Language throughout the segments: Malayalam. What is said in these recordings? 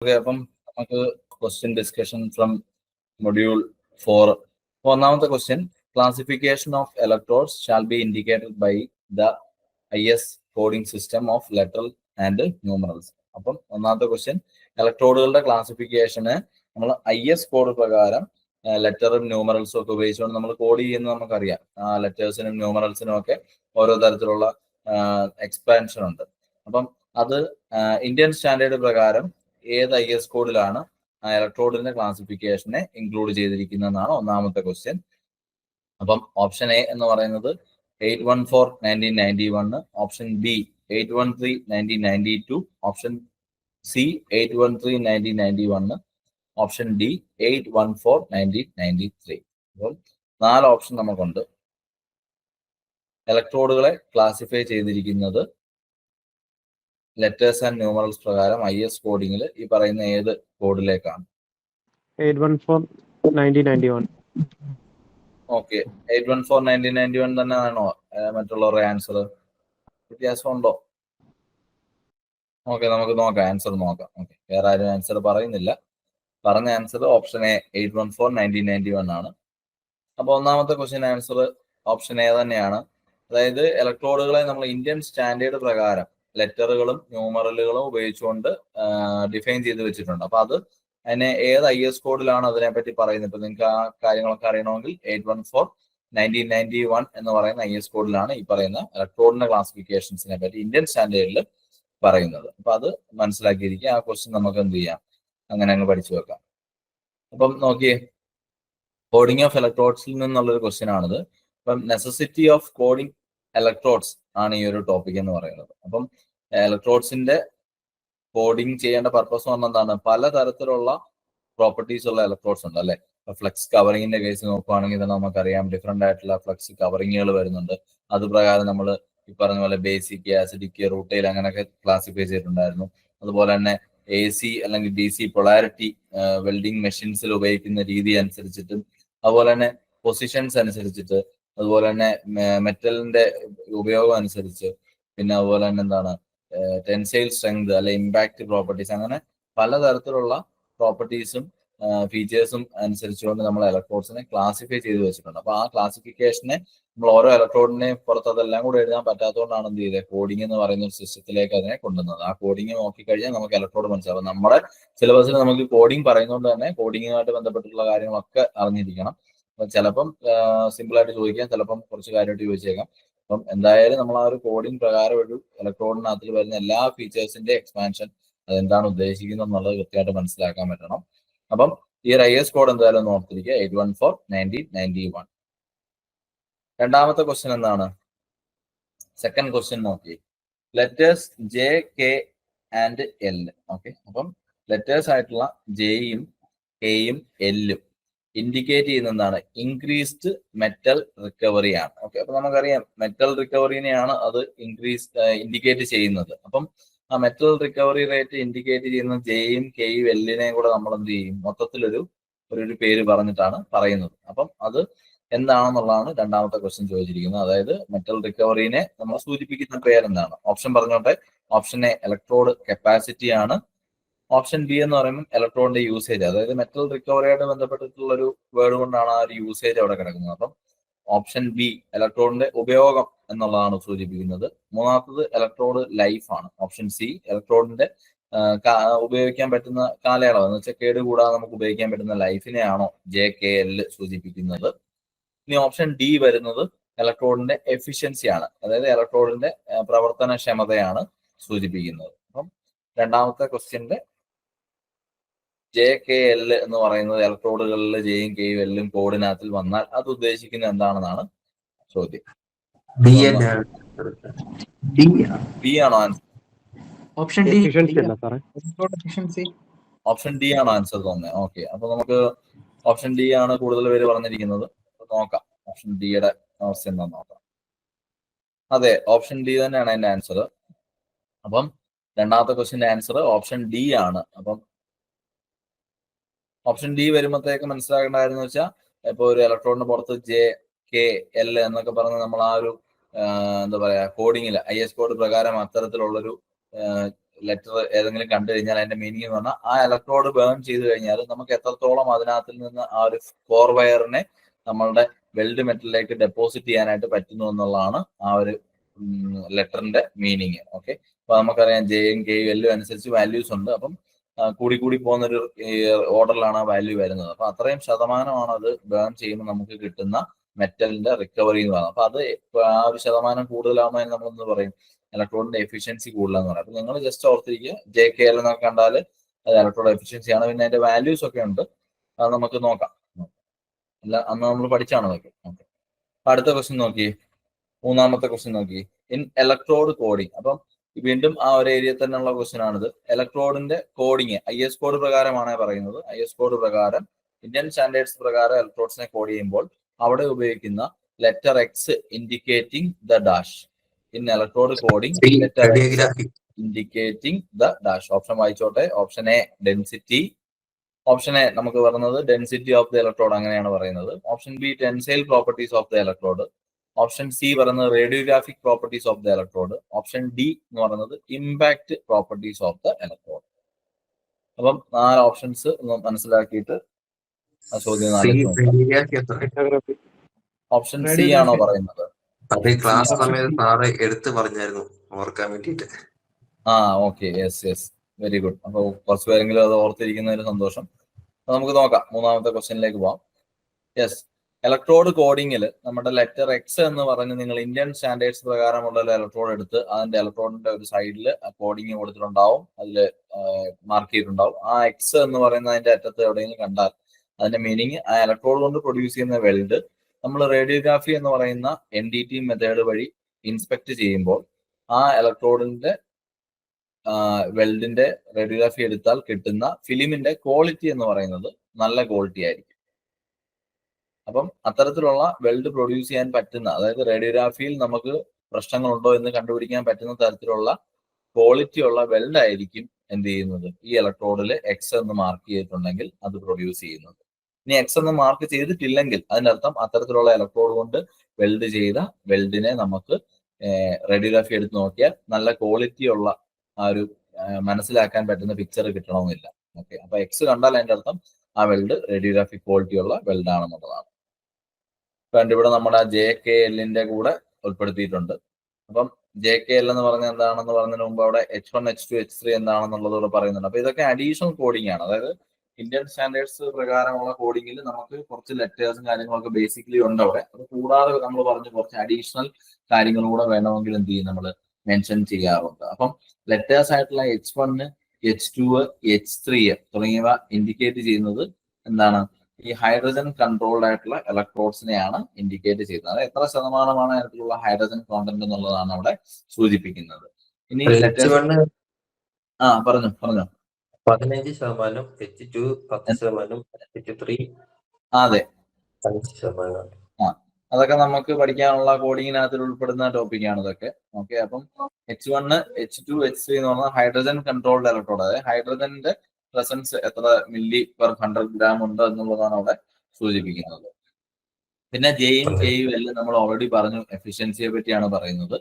ഓക്കെ, അപ്പം നമുക്ക് ക്വസ്റ്റ്യൻ ഡിസ്കഷൻ ഫ്രം മൊഡ്യൂൾ 4. ഒന്നാമത്തെ question, classification of electrodes shall be indicated by the IS coding system of letter and numerals. അപ്പം ഒന്നാമത്തെ ക്വസ്റ്റ്യൻ, ഇലക്ട്രോഡുകളുടെ ക്ലാസിഫിക്കേഷന് നമ്മൾ IS കോഡ് പ്രകാരം ലെറ്ററും ന്യൂമറൽസും ഒക്കെ ഉപയോഗിച്ചുകൊണ്ട് നമ്മൾ കോഡ് ചെയ്യുന്നത് നമുക്കറിയാം. ആ ലെറ്റേഴ്സിനും ന്യൂമറൽസിനും ഒക്കെ ഓരോ തരത്തിലുള്ള എക്സ്പാൻഷൻ ഉണ്ട്. അപ്പം അത് ഇന്ത്യൻ സ്റ്റാൻഡേർഡ് പ്രകാരം ഏത് IS കോഡിലാണ് ആ ഇലക്ട്രോഡിന്റെ ക്ലാസിഫിക്കേഷനെ ഇൻക്ലൂഡ് ചെയ്തിരിക്കുന്നതെന്നാണ് ഒന്നാമത്തെ ക്വസ്റ്റ്യൻ. അപ്പം ഓപ്ഷൻ എ എന്ന് പറയുന്നത് 814/1991, option B 813/1992, option C 813/1991, option D 814/1993. അപ്പം 4 ഓപ്ഷൻ നമുക്കുണ്ട്. ഇലക്ട്രോഡുകളെ ക്ലാസിഫൈ ചെയ്തിരിക്കുന്നത് ലെറ്റേഴ്സ് ആൻഡ് ന്യൂമറൽസ് പ്രകാരം IS കോഡിങ്ങിൽ ഈ പറയുന്ന ഏത് കോഡിലേക്കാണ്? 814/1991. ഓക്കെ, 814/1991 തന്നെയാണോ മറ്റുള്ളവരുടെ ആൻസർ? വ്യത്യാസമുണ്ടോ? ഓക്കെ, നമുക്ക് നോക്കാം, ആൻസർ നോക്കാം. ഓക്കെ, വേറെ ആരും ആൻസർ പറയുന്നില്ല. പറഞ്ഞ ആൻസർ ഓപ്ഷൻ എ 814/1991 ആണ്. അപ്പൊ ഒന്നാമത്തെ ക്വസ്റ്റ്യൻ ആൻസർ ഓപ്ഷൻ എ തന്നെയാണ്. അതായത് ഇലക്ട്രോഡുകളെ നമ്മൾ ഇന്ത്യൻ സ്റ്റാൻഡേർഡ് പ്രകാരം ലെറ്ററുകളും ന്യൂമറലുകളും ഉപയോഗിച്ചുകൊണ്ട് ഡിഫൈൻ ചെയ്ത് വെച്ചിട്ടുണ്ട്. അപ്പൊ അതിനെ ഏത് IS കോഡിലാണ് അതിനെപ്പറ്റി പറയുന്നത്? ഇപ്പൊ നിങ്ങൾക്ക് ആ കാര്യങ്ങളൊക്കെ അറിയണമെങ്കിൽ 814/1991 എന്ന് പറയുന്ന IS കോഡിലാണ് ഈ പറയുന്ന ഇലക്ട്രോഡിന്റെ ക്ലാസിഫിക്കേഷൻസിനെ പറ്റി ഇന്ത്യൻ സ്റ്റാൻഡേർഡിൽ പറയുന്നത്. അപ്പൊ അത് മനസ്സിലാക്കിയിരിക്കുക. ആ ക്വസ്റ്റ്യൻ നമുക്ക് എന്ത് ചെയ്യാം, അങ്ങനെ അങ്ങ് പഠിച്ചു വെക്കാം. അപ്പം നോക്കിയേ, കോഡിംഗ് ഓഫ് ഇലക്ട്രോഡ്സിൽ നിന്നുള്ളൊരു ക്വസ്റ്റ്യൻ ആണിത്. അപ്പം നെസസിറ്റി ഓഫ് കോഡിംഗ് ഇലക്ട്രോഡ്സ് ആണ് ഈ ഒരു ടോപ്പിക് എന്ന് പറയുന്നത്. അപ്പം ഇലക്ട്രോഡ്സിന്റെ കോഡിംഗ് ചെയ്യേണ്ട പർപ്പസ് എന്ന് പറഞ്ഞാൽ എന്താണ്? പലതരത്തിലുള്ള പ്രോപ്പർട്ടീസ് ഉള്ള ഇലക്ട്രോഡ്സ് ഉണ്ട് അല്ലെ. ഇപ്പൊ ഫ്ലെക്സ് കവറിങ്ങിന്റെ കേസ് നോക്കുകയാണെങ്കിൽ തന്നെ നമുക്കറിയാം ഡിഫറെന്റ് ആയിട്ടുള്ള ഫ്ലെക്സ് കവറിങ്ങുകൾ വരുന്നുണ്ട്. അത് പ്രകാരം നമ്മൾ ഈ പറഞ്ഞ പോലെ ബേസിക്, ആസിഡിക്, റൂട്ടൈൽ അങ്ങനെയൊക്കെ ക്ലാസിഫൈ ചെയ്തിട്ടുണ്ടായിരുന്നു. അതുപോലെ തന്നെ AC അല്ലെങ്കിൽ DC പൊളാരിറ്റി വെൽഡിംഗ് മെഷീൻസിൽ ഉപയോഗിക്കുന്ന രീതി അനുസരിച്ചിട്ടും, അതുപോലെ തന്നെ പൊസിഷൻസ് അനുസരിച്ചിട്ട്, അതുപോലെ തന്നെ മെറ്റലിന്റെ ഉപയോഗം അനുസരിച്ച്, പിന്നെ അതുപോലെ തന്നെ എന്താണ് ടെൻസൈൽ സ്ട്രെങ്ത് അല്ലെ ഇമ്പാക്ട് പ്രോപ്പർട്ടീസ്, അങ്ങനെ പലതരത്തിലുള്ള പ്രോപ്പർട്ടീസും ഫീച്ചേഴ്സും അനുസരിച്ചുകൊണ്ട് നമ്മൾ ഇലക്ട്രോഡ്സിനെ ക്ലാസിഫൈ ചെയ്ത് വെച്ചിട്ടുണ്ട്. അപ്പൊ ആ ക്ലാസിഫിക്കേഷനെ നമ്മൾ ഓരോ ഇലക്ട്രോഡിനെയും പുറത്ത് അതെല്ലാം കൂടെ എഴുതാൻ പറ്റാത്തതുകൊണ്ടാണ് എന്ത് ചെയ്തത്, കോഡിംഗ് എന്ന് പറയുന്ന ഒരു സിസ്റ്റത്തിലേക്ക് അതിനെ കൊണ്ടുവന്നത്. ആ കോഡിംഗ് നോക്കിക്കഴിഞ്ഞാൽ നമുക്ക് ഇലക്ട്രോഡ് മനസ്സിലാവും. നമ്മുടെ സിലബസിൽ നമുക്ക് കോഡിംഗ് പറയുന്നതുകൊണ്ട് തന്നെ കോഡിങ്ങുമായിട്ട് ബന്ധപ്പെട്ടിട്ടുള്ള കാര്യങ്ങളൊക്കെ അറിഞ്ഞിരിക്കണം. അപ്പൊ ചിലപ്പം സിമ്പിൾ ആയിട്ട് ചോദിക്കാം, ചിലപ്പം കുറച്ച് കാര്യമായിട്ട് ചോദിച്ചേക്കാം. അപ്പം എന്തായാലും നമ്മൾ ആ ഒരു കോഡിംഗ് പ്രകാരം ഒരു ഇലക്ട്രോഡിനകത്തിൽ വരുന്ന എല്ലാ ഫീച്ചേഴ്സിന്റെ എക്സ്പാൻഷൻ അതെന്താണ് ഉദ്ദേശിക്കുന്നത് എന്നുള്ളത് കൃത്യമായിട്ട് മനസ്സിലാക്കാൻ പറ്റണം. അപ്പം ഈ ഒരു IS കോഡ് എന്തായാലും നോക്കിയിരിക്കുക, 814/1991. രണ്ടാമത്തെ ക്വസ്റ്റ്യൻ എന്താണ്? സെക്കൻഡ് ക്വസ്റ്റ്യൻ നോക്കി, letters J, K and L. Okay, അപ്പം ലെറ്റേഴ്സ് ആയിട്ടുള്ള ജെയും കെയും എല്ലും ഇൻഡിക്കേറ്റ് ചെയ്യുന്ന എന്താണ്? ഇൻക്രീസ്ഡ് മെറ്റൽ റിക്കവറി ആണ്. ഓക്കെ, അപ്പൊ നമുക്കറിയാം മെറ്റൽ റിക്കവറിനെയാണ് അത് ഇൻഡിക്കേറ്റ് ചെയ്യുന്നത്. അപ്പം ആ മെറ്റൽ റിക്കവറി റേറ്റ് ഇൻഡിക്കേറ്റ് ചെയ്യുന്ന ജെയും കെയും എല്ലിനെയും കൂടെ നമ്മൾ എന്ത് ചെയ്യും, മൊത്തത്തിലൊരു പേര് പറഞ്ഞിട്ടാണ് പറയുന്നത്. അപ്പം അത് എന്താണെന്നുള്ളതാണ് രണ്ടാമത്തെ ക്വസ്റ്റ്യൻ ചോദിച്ചിരിക്കുന്നത്. അതായത് മെറ്റൽ റിക്കവറിനെ നമ്മൾ സൂചിപ്പിക്കുന്ന പേരെന്താണ്? ഓപ്ഷൻ പറഞ്ഞോട്ടെ. ഓപ്ഷൻ എ ഇലക്ട്രോഡ് കപ്പാസിറ്റി ആണ്. ഓപ്ഷൻ ബി എന്ന് പറയുമ്പോൾ ഇലക്ട്രോണിന്റെ യൂസേജ്, അതായത് മെറ്റൽ റിക്കവറിയായിട്ട് ബന്ധപ്പെട്ടിട്ടുള്ള ഒരു വേർഡ് കൊണ്ടാണ് ആ ഒരു യൂസേജ് അവിടെ കിടക്കുന്നത്. അപ്പം ഓപ്ഷൻ ബി ഇലക്ട്രോണിന്റെ ഉപയോഗം എന്നുള്ളതാണ് സൂചിപ്പിക്കുന്നത്. മൂന്നാമത്തത് ഇലക്ട്രോഡ് ലൈഫ് ആണ്. ഓപ്ഷൻ സി ഇലക്ട്രോഡിന്റെ ഉപയോഗിക്കാൻ പറ്റുന്ന കാലയളവ് എന്ന് വെച്ചാൽ കേട് കൂടാതെ നമുക്ക് ഉപയോഗിക്കാൻ പറ്റുന്ന ലൈഫിനെയാണോ JKL സൂചിപ്പിക്കുന്നത്. ഇനി ഓപ്ഷൻ ഡി വരുന്നത് ഇലക്ട്രോഡിന്റെ എഫിഷ്യൻസി ആണ്, അതായത് ഇലക്ട്രോഡിന്റെ പ്രവർത്തനക്ഷമതയാണ് സൂചിപ്പിക്കുന്നത്. അപ്പം രണ്ടാമത്തെ ക്വസ്റ്റ്യന്റെ JKL എന്ന് പറയുന്നത് ഇലക്ട്രോഡുകളിൽ ജെയും കെയും എല്ലും കോഡിനകത്തിൽ വന്നാൽ അത് ഉദ്ദേശിക്കുന്നത് എന്താണെന്നാണ് ചോദ്യം. ബി ആണോ answer? Option D. Option D ആണോ ആൻസർ തോന്നുന്നത്? ഓക്കെ, അപ്പൊ നമുക്ക് ഓപ്ഷൻ ഡി ആണ് കൂടുതൽ പേര് പറഞ്ഞിരിക്കുന്നത്. നോക്കാം ഓപ്ഷൻ ഡിയുടെ അവസ്ഥ എന്താണെന്ന് നോക്കാം. അതെ, ഓപ്ഷൻ ഡി തന്നെയാണ് അതിന്റെ ആൻസർ. അപ്പം രണ്ടാമത്തെ ക്വസ്റ്റ്യന്റെ ആൻസർ ഓപ്ഷൻ ഡി ആണ്. അപ്പം ഓപ്ഷൻ ഡി വരുമ്പോഴത്തേക്ക് മനസ്സിലാക്കേണ്ടതെന്ന് വെച്ചാൽ, ഇപ്പൊ ഒരു ഇലക്ട്രോണിന് പുറത്ത് JKL എന്നൊക്കെ പറഞ്ഞ് നമ്മൾ ആ ഒരു എന്താ പറയാ കോഡിങ്ങിൽ IS കോഡ് പ്രകാരം അത്തരത്തിലുള്ളൊരു ലെറ്റർ ഏതെങ്കിലും കണ്ടു കഴിഞ്ഞാൽ അതിന്റെ മീനിങ് എന്ന് പറഞ്ഞാൽ ആ ഇലക്ട്രോഡ് ബേൺ ചെയ്ത് കഴിഞ്ഞാൽ നമുക്ക് എത്രത്തോളം അതിനകത്തിൽ നിന്ന് ആ ഒരു കോർ വയറിനെ നമ്മളുടെ വെൽഡ് മെറ്റലിലേക്ക് ഡെപ്പോസിറ്റ് ചെയ്യാനായിട്ട് പറ്റുന്നു എന്നുള്ളതാണ് ആ ഒരു ലെറ്ററിന്റെ മീനിങ്. ഓക്കെ, അപ്പൊ നമുക്കറിയാം ജെയും കെയും എല്ലും അനുസരിച്ച് വാല്യൂസ് ഉണ്ട്. അപ്പം കൂടി കൂടി പോകുന്ന ഒരു ഓർഡറിലാണ് ആ വാല്യൂ വരുന്നത്. അപ്പൊ അത്രയും ശതമാനമാണ് അത് ബേൺ ചെയ്യുമ്പോൾ നമുക്ക് കിട്ടുന്ന മെറ്റലിന്റെ റിക്കവറി എന്ന് പറയുന്നത്. അപ്പൊ അത് ആ ഒരു ശതമാനം കൂടുതലാവുന്നതിന് നമ്മളെന്ന് പറയും ഇലക്ട്രോണിന്റെ എഫിഷ്യൻസി കൂടുതലാന്ന് പറയാം. അപ്പൊ നിങ്ങൾ ജസ്റ്റ് ഓർത്തിരിക്കുക, ജെ കെ എൽ എന്നൊക്കെ കണ്ടാൽ അത് ഇലക്ട്രോഡ് എഫിഷ്യൻസി ആണ്. പിന്നെ അതിന്റെ വാല്യൂസ് ഒക്കെ ഉണ്ട്, അത് നമുക്ക് നോക്കാം. അല്ല, അന്ന് നമ്മൾ പഠിച്ചാണ് അതൊക്കെ. ഓക്കെ, അടുത്ത ക്വസ്റ്റ്യൻ നോക്കി, മൂന്നാമത്തെ ക്വസ്റ്റ്യൻ നോക്കി, ഇൻ ഇലക്ട്രോഡ് കോഡിങ്. അപ്പം വീണ്ടും ആ ഒരു ഏരിയ തന്നെയുള്ള ക്വസ്റ്റ്യൻ ആണിത്. ഇലക്ട്രോഡിന്റെ കോഡിങ് IS കോഡ് പ്രകാരമാണ് പറയുന്നത്. IS കോഡ് പ്രകാരം, ഇന്ത്യൻ സ്റ്റാൻഡേർഡ്സ് പ്രകാരം ഇലക്ട്രോഡ്സിനെ കോഡ് ചെയ്യുമ്പോൾ അവിടെ ഉപയോഗിക്കുന്ന letter X indicating the dash. In electrode coding letter X indicating the dash. Option വായിച്ചോട്ടെ. Option A density, option A നമുക്ക് പറയുന്നത് ഡെൻസിറ്റി ഓഫ് ദ ഇലക്ട്രോഡ്, അങ്ങനെയാണ് പറയുന്നത്. Option B tensile properties of the electrode. Option C പറയുന്നത് radiographic properties of the electrode. Option D എന്ന് പറയുന്നത് impact properties of the electrode. അപ്പം 4 ഓപ്ഷൻസ് ഒന്ന് മനസ്സിലാക്കിയിട്ട് ആ ചോദ്യം ഓപ്ഷൻ സി ആണോ പറയുന്നത്? ക്ലാസ് സമയത്ത് സാറ് എടുത്ത് പറഞ്ഞായിരുന്നു, ഓർക്കാൻ വേണ്ടിയിട്ട്. ആ okay, yes yes, very good. അപ്പൊ കുറച്ച് പേരെങ്കിലും അത് ഓർത്തിരിക്കുന്നതിന് സന്തോഷം. അപ്പൊ നമുക്ക് നോക്കാം, മൂന്നാമത്തെ ക്വസ്റ്റ്യനിലേക്ക് പോവാം. യെസ്, ഇലക്ട്രോഡ് കോഡിങ്ങിൽ നമ്മുടെ ലെറ്റർ എക്സ് എന്ന് പറഞ്ഞ് നിങ്ങൾ ഇന്ത്യൻ സ്റ്റാൻഡേർഡ്സ് പ്രകാരമുള്ള ഇലക്ട്രോഡ് എടുത്ത് അതിന്റെ ഇലക്ട്രോഡിന്റെ ഒരു സൈഡിൽ കോഡിങ് കൊടുത്തിട്ടുണ്ടാവും, അതിൽ മാർക്ക് ചെയ്തിട്ടുണ്ടാവും. ആ എക്സ് എന്ന് പറയുന്ന അതിന്റെ അറ്റത്ത് എവിടെയെങ്കിലും കണ്ടാൽ അതിന്റെ മീനിങ് ആ ഇലക്ട്രോഡ് കൊണ്ട് പ്രൊഡ്യൂസ് ചെയ്യുന്ന വെൽഡ് നമ്മൾ റേഡിയോഗ്രാഫി എന്ന് പറയുന്ന NDT മെത്തേഡ് വഴി ഇൻസ്പെക്ട് ചെയ്യുമ്പോൾ ആ ഇലക്ട്രോഡിന്റെ വെൽഡിന്റെ റേഡിയോഗ്രാഫി എടുത്താൽ കിട്ടുന്ന ഫിലിമിന്റെ ക്വാളിറ്റി എന്ന് പറയുന്നത് നല്ല ക്വാളിറ്റി ആയിരിക്കും. അപ്പം അത്തരത്തിലുള്ള വെൽഡ് പ്രൊഡ്യൂസ് ചെയ്യാൻ പറ്റുന്ന, അതായത് റേഡിയോഗ്രാഫിയിൽ നമുക്ക് പ്രശ്നങ്ങളുണ്ടോ എന്ന് കണ്ടുപിടിക്കാൻ പറ്റുന്ന തരത്തിലുള്ള ക്വാളിറ്റി ഉള്ള വെൽഡ് ആയിരിക്കും എന്ത് ചെയ്യുന്നത്, ഈ ഇലക്ട്രോഡിൽ എക്സ് എന്ന് മാർക്ക് ചെയ്തിട്ടുണ്ടെങ്കിൽ അത് പ്രൊഡ്യൂസ് ചെയ്യുന്നത്. ഇനി എക്സ് എന്ന് മാർക്ക് ചെയ്തിട്ടില്ലെങ്കിൽ അതിന്റെ അർത്ഥം അത്തരത്തിലുള്ള ഇലക്ട്രോഡ് കൊണ്ട് വെൽഡ് ചെയ്ത വെൽഡിനെ നമുക്ക് റേഡിയോഗ്രാഫി എടുത്ത് നോക്കിയാൽ നല്ല ക്വാളിറ്റി ഉള്ള ആ ഒരു മനസ്സിലാക്കാൻ പറ്റുന്ന പിക്ചർ കിട്ടണമെന്നില്ല. ഓക്കെ, അപ്പൊ എക്സ് കണ്ടാൽ അതിന്റെ അർത്ഥം ആ വെൽഡ് റേഡിയോഗ്രാഫിക് ക്വാളിറ്റി ഉള്ള വെൽഡ് ആണെന്നുള്ളതാണ്. കണ്ട് ഇവിടെ നമ്മുടെ JKL കൂടെ ഉൾപ്പെടുത്തിയിട്ടുണ്ട്. അപ്പം JKL എന്ന് പറഞ്ഞാൽ എന്താണെന്ന് പറഞ്ഞതിന് മുമ്പ് അവിടെ H1 H2 H3 എന്താണെന്നുള്ളത് ഇവിടെ പറയുന്നുണ്ട്. അപ്പൊ ഇതൊക്കെ അഡീഷണൽ കോഡിംഗ് ആണ്. അതായത് ഇന്ത്യൻ സ്റ്റാൻഡേർഡ്സ് പ്രകാരമുള്ള കോഡിങ്ങിൽ നമുക്ക് കുറച്ച് ലെറ്റേഴ്സും കാര്യങ്ങളൊക്കെ ബേസിക്കലി ഉണ്ട് അവിടെ. അത് കൂടാതെ നമ്മൾ പറഞ്ഞ് കുറച്ച് അഡീഷണൽ കാര്യങ്ങളും കൂടെ വേണമെങ്കിൽ എന്ത് ചെയ്യും, നമ്മൾ മെൻഷൻ ചെയ്യാറുണ്ട്. അപ്പം ലെറ്റേഴ്സ് ആയിട്ടുള്ള H1, H2, H3 തുടങ്ങിയവ ഇൻഡിക്കേറ്റ് ചെയ്യുന്നത് എന്താണ്, ഈ ഹൈഡ്രജൻ കൺട്രോൾഡ് ആയിട്ടുള്ള ഇലക്ട്രോഡ്സിനെയാണ് ഇൻഡിക്കേറ്റ് ചെയ്യുന്നത്. അത് എത്ര ശതമാനമാണ് അതിലുള്ള ഹൈഡ്രജൻ കോണ്ടന്റ് എന്നുള്ളതാണ് അവിടെ സൂചിപ്പിക്കുന്നത്. ഇനി പറഞ്ഞോ 15%, H2 10%, H3 അതെ 5%. അതൊക്കെ നമുക്ക് പഠിക്കാനുള്ള കോഡിങ്ങിനകത്ത് ഉൾപ്പെടുന്ന ടോപ്പിക്കാണ് ഇതൊക്കെ. ഓക്കെ, അപ്പം H1, H2, H3 എന്ന് പറഞ്ഞാൽ ഹൈഡ്രജൻ കൺട്രോൾഡ് ഇലക്ട്രോഡ്, അതായത് ഹൈഡ്രജന്റെ പ്രസൻസ് എത്ര മില്ലി പെർ 100 ഗ്രാം ഉണ്ട് എന്നുള്ളതാണ് അവിടെ സൂചിപ്പിക്കുന്നത്. പിന്നെ ജെയും കെയും എല്ലാം നമ്മൾ ഓൾറെഡി പറഞ്ഞു, എഫിഷ്യൻസിയെ പറ്റിയാണ് പറയുന്നത്.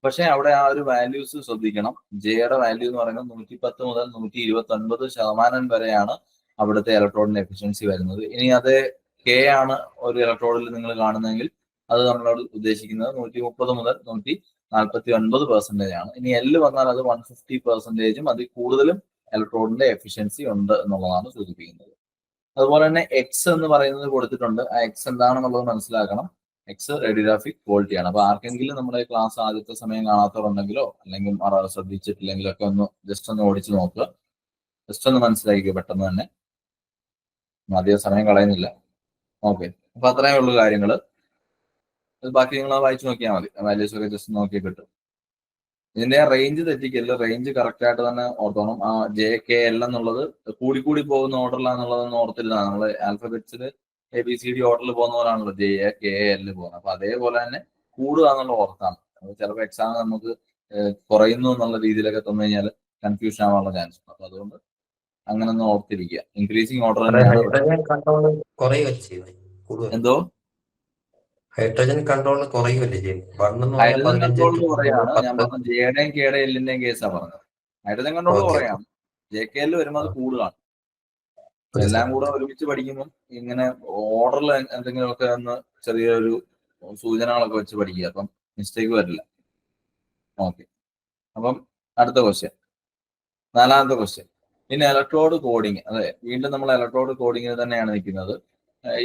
പക്ഷെ അവിടെ ആ ഒരു വാല്യൂസ് ശ്രദ്ധിക്കണം. ജെയുടെ വാല്യൂ എന്ന് പറയുന്നത് 110 മുതൽ 129% വരെയാണ് അവിടുത്തെ ഇലക്ട്രോഡിന്റെ എഫിഷ്യൻസി വരുന്നത്. ഇനി അത് കെ ആണ് ഒരു ഇലക്ട്രോഡിൽ നിങ്ങൾ കാണുന്നതെങ്കിൽ അത് നമ്മളോട് ഉദ്ദേശിക്കുന്നത് 130 മുതൽ 149% ആണ്. ഇനി എൽ വന്നാൽ അത് 150%, അതിൽ കൂടുതലും ഇലക്ട്രോഡിന്റെ എഫിഷ്യൻസി ഉണ്ട് എന്നുള്ളതാണ് സൂചിപ്പിക്കുന്നത്. അതുപോലെ തന്നെ എക്സ് എന്ന് പറയുന്നത് കൊടുത്തിട്ടുണ്ട്. ആ എക്സ് എന്താണെന്നുള്ളത് മനസ്സിലാക്കണം. എക്സ് റേഡിയോഗ്രാഫിക് ക്വാളിറ്റി ആണ്. അപ്പൊ ആർക്കെങ്കിലും നമ്മുടെ ക്ലാസ് ആദ്യത്തെ സമയം കാണാത്തവരുണ്ടെങ്കിലോ അല്ലെങ്കിൽ ശ്രദ്ധിച്ചിട്ടില്ലെങ്കിലോ ഒക്കെ ഒന്ന് ജസ്റ്റ് ഒന്ന് ഓടിച്ചു നോക്കുക, ജസ്റ്റ് ഒന്ന് മനസ്സിലാക്കുക പെട്ടെന്ന് തന്നെ, അധികം സമയം കളയുന്നില്ല. ഓക്കെ, അപ്പൊ അത്രയേ ഉള്ളൂ കാര്യങ്ങള്. ബാക്കി നിങ്ങൾ വായിച്ചു നോക്കിയാൽ മതി, വാല്യൂസ് ഒക്കെ ജസ്റ്റ് നോക്കി കിട്ടും. ഇതിന്റെ റേഞ്ച് തെറ്റിക്കല്ല, റേഞ്ച് കറക്റ്റ് ആയിട്ട് തന്നെ ഓർത്തോണം. ആ JKL എന്നുള്ളത് കൂടി പോകുന്ന ഓർഡറിലാന്നുള്ളതൊന്നും ഓർത്തില്ല. നമ്മള് ആൽഫബറ്റ്സിൽ ABCD ഓർഡറിൽ പോകുന്നവരാണല്ലോ JKL പോകുന്നത്. അപ്പൊ അതേപോലെ തന്നെ കൂടുക എന്നുള്ള ഓർത്താണ്. ചിലപ്പോൾ എക്സാം നമുക്ക് കുറയുന്നു എന്നുള്ള രീതിയിലൊക്കെ തന്നു കഴിഞ്ഞാൽ കൺഫ്യൂഷൻ ആവാനുള്ള ചാൻസ് ഉണ്ട്. അപ്പൊ അതുകൊണ്ട് അങ്ങനെ ഒന്ന് ഓർത്തിരിക്കുക. ഇൻക്രീസിങ് ഓർഡർ എന്തോ ഹൈഡ്രജൻ കൺട്രോൾ കുറയുമല്ലേ ഹൈഡ്രജൻ കൺട്രോൾ കുറയാണ്. ഞാൻ പറഞ്ഞ ജെയുടെയും കെയുടെയും എല്ലിന്റെയും കേസാണ് പറഞ്ഞത്. Hydrogen control Okay. കുറയാം. JKL വരുമ്പോൾ അത് കൂടുതലാണ്. എല്ലാം കൂടെ ഒരുമിച്ച് പഠിക്കുമ്പോൾ ഇങ്ങനെ ഓർഡറിൽ എന്തെങ്കിലുമൊക്കെ ഒന്ന് ചെറിയൊരു സൂചനകളൊക്കെ വെച്ച് പഠിക്കുക. അപ്പം മിസ്റ്റേക്ക് വരില്ല. ഓക്കെ, അപ്പം അടുത്ത ക്വസ്റ്റ്യൻ, 4ാമത്തെ ക്വസ്റ്റ്യൻ. പിന്നെ ഇലക്ട്രോഡ് കോഡിങ്. അതെ, വീണ്ടും നമ്മൾ ഇലക്ട്രോഡ് കോഡിങ്ങിൽ തന്നെയാണ് നിൽക്കുന്നത്.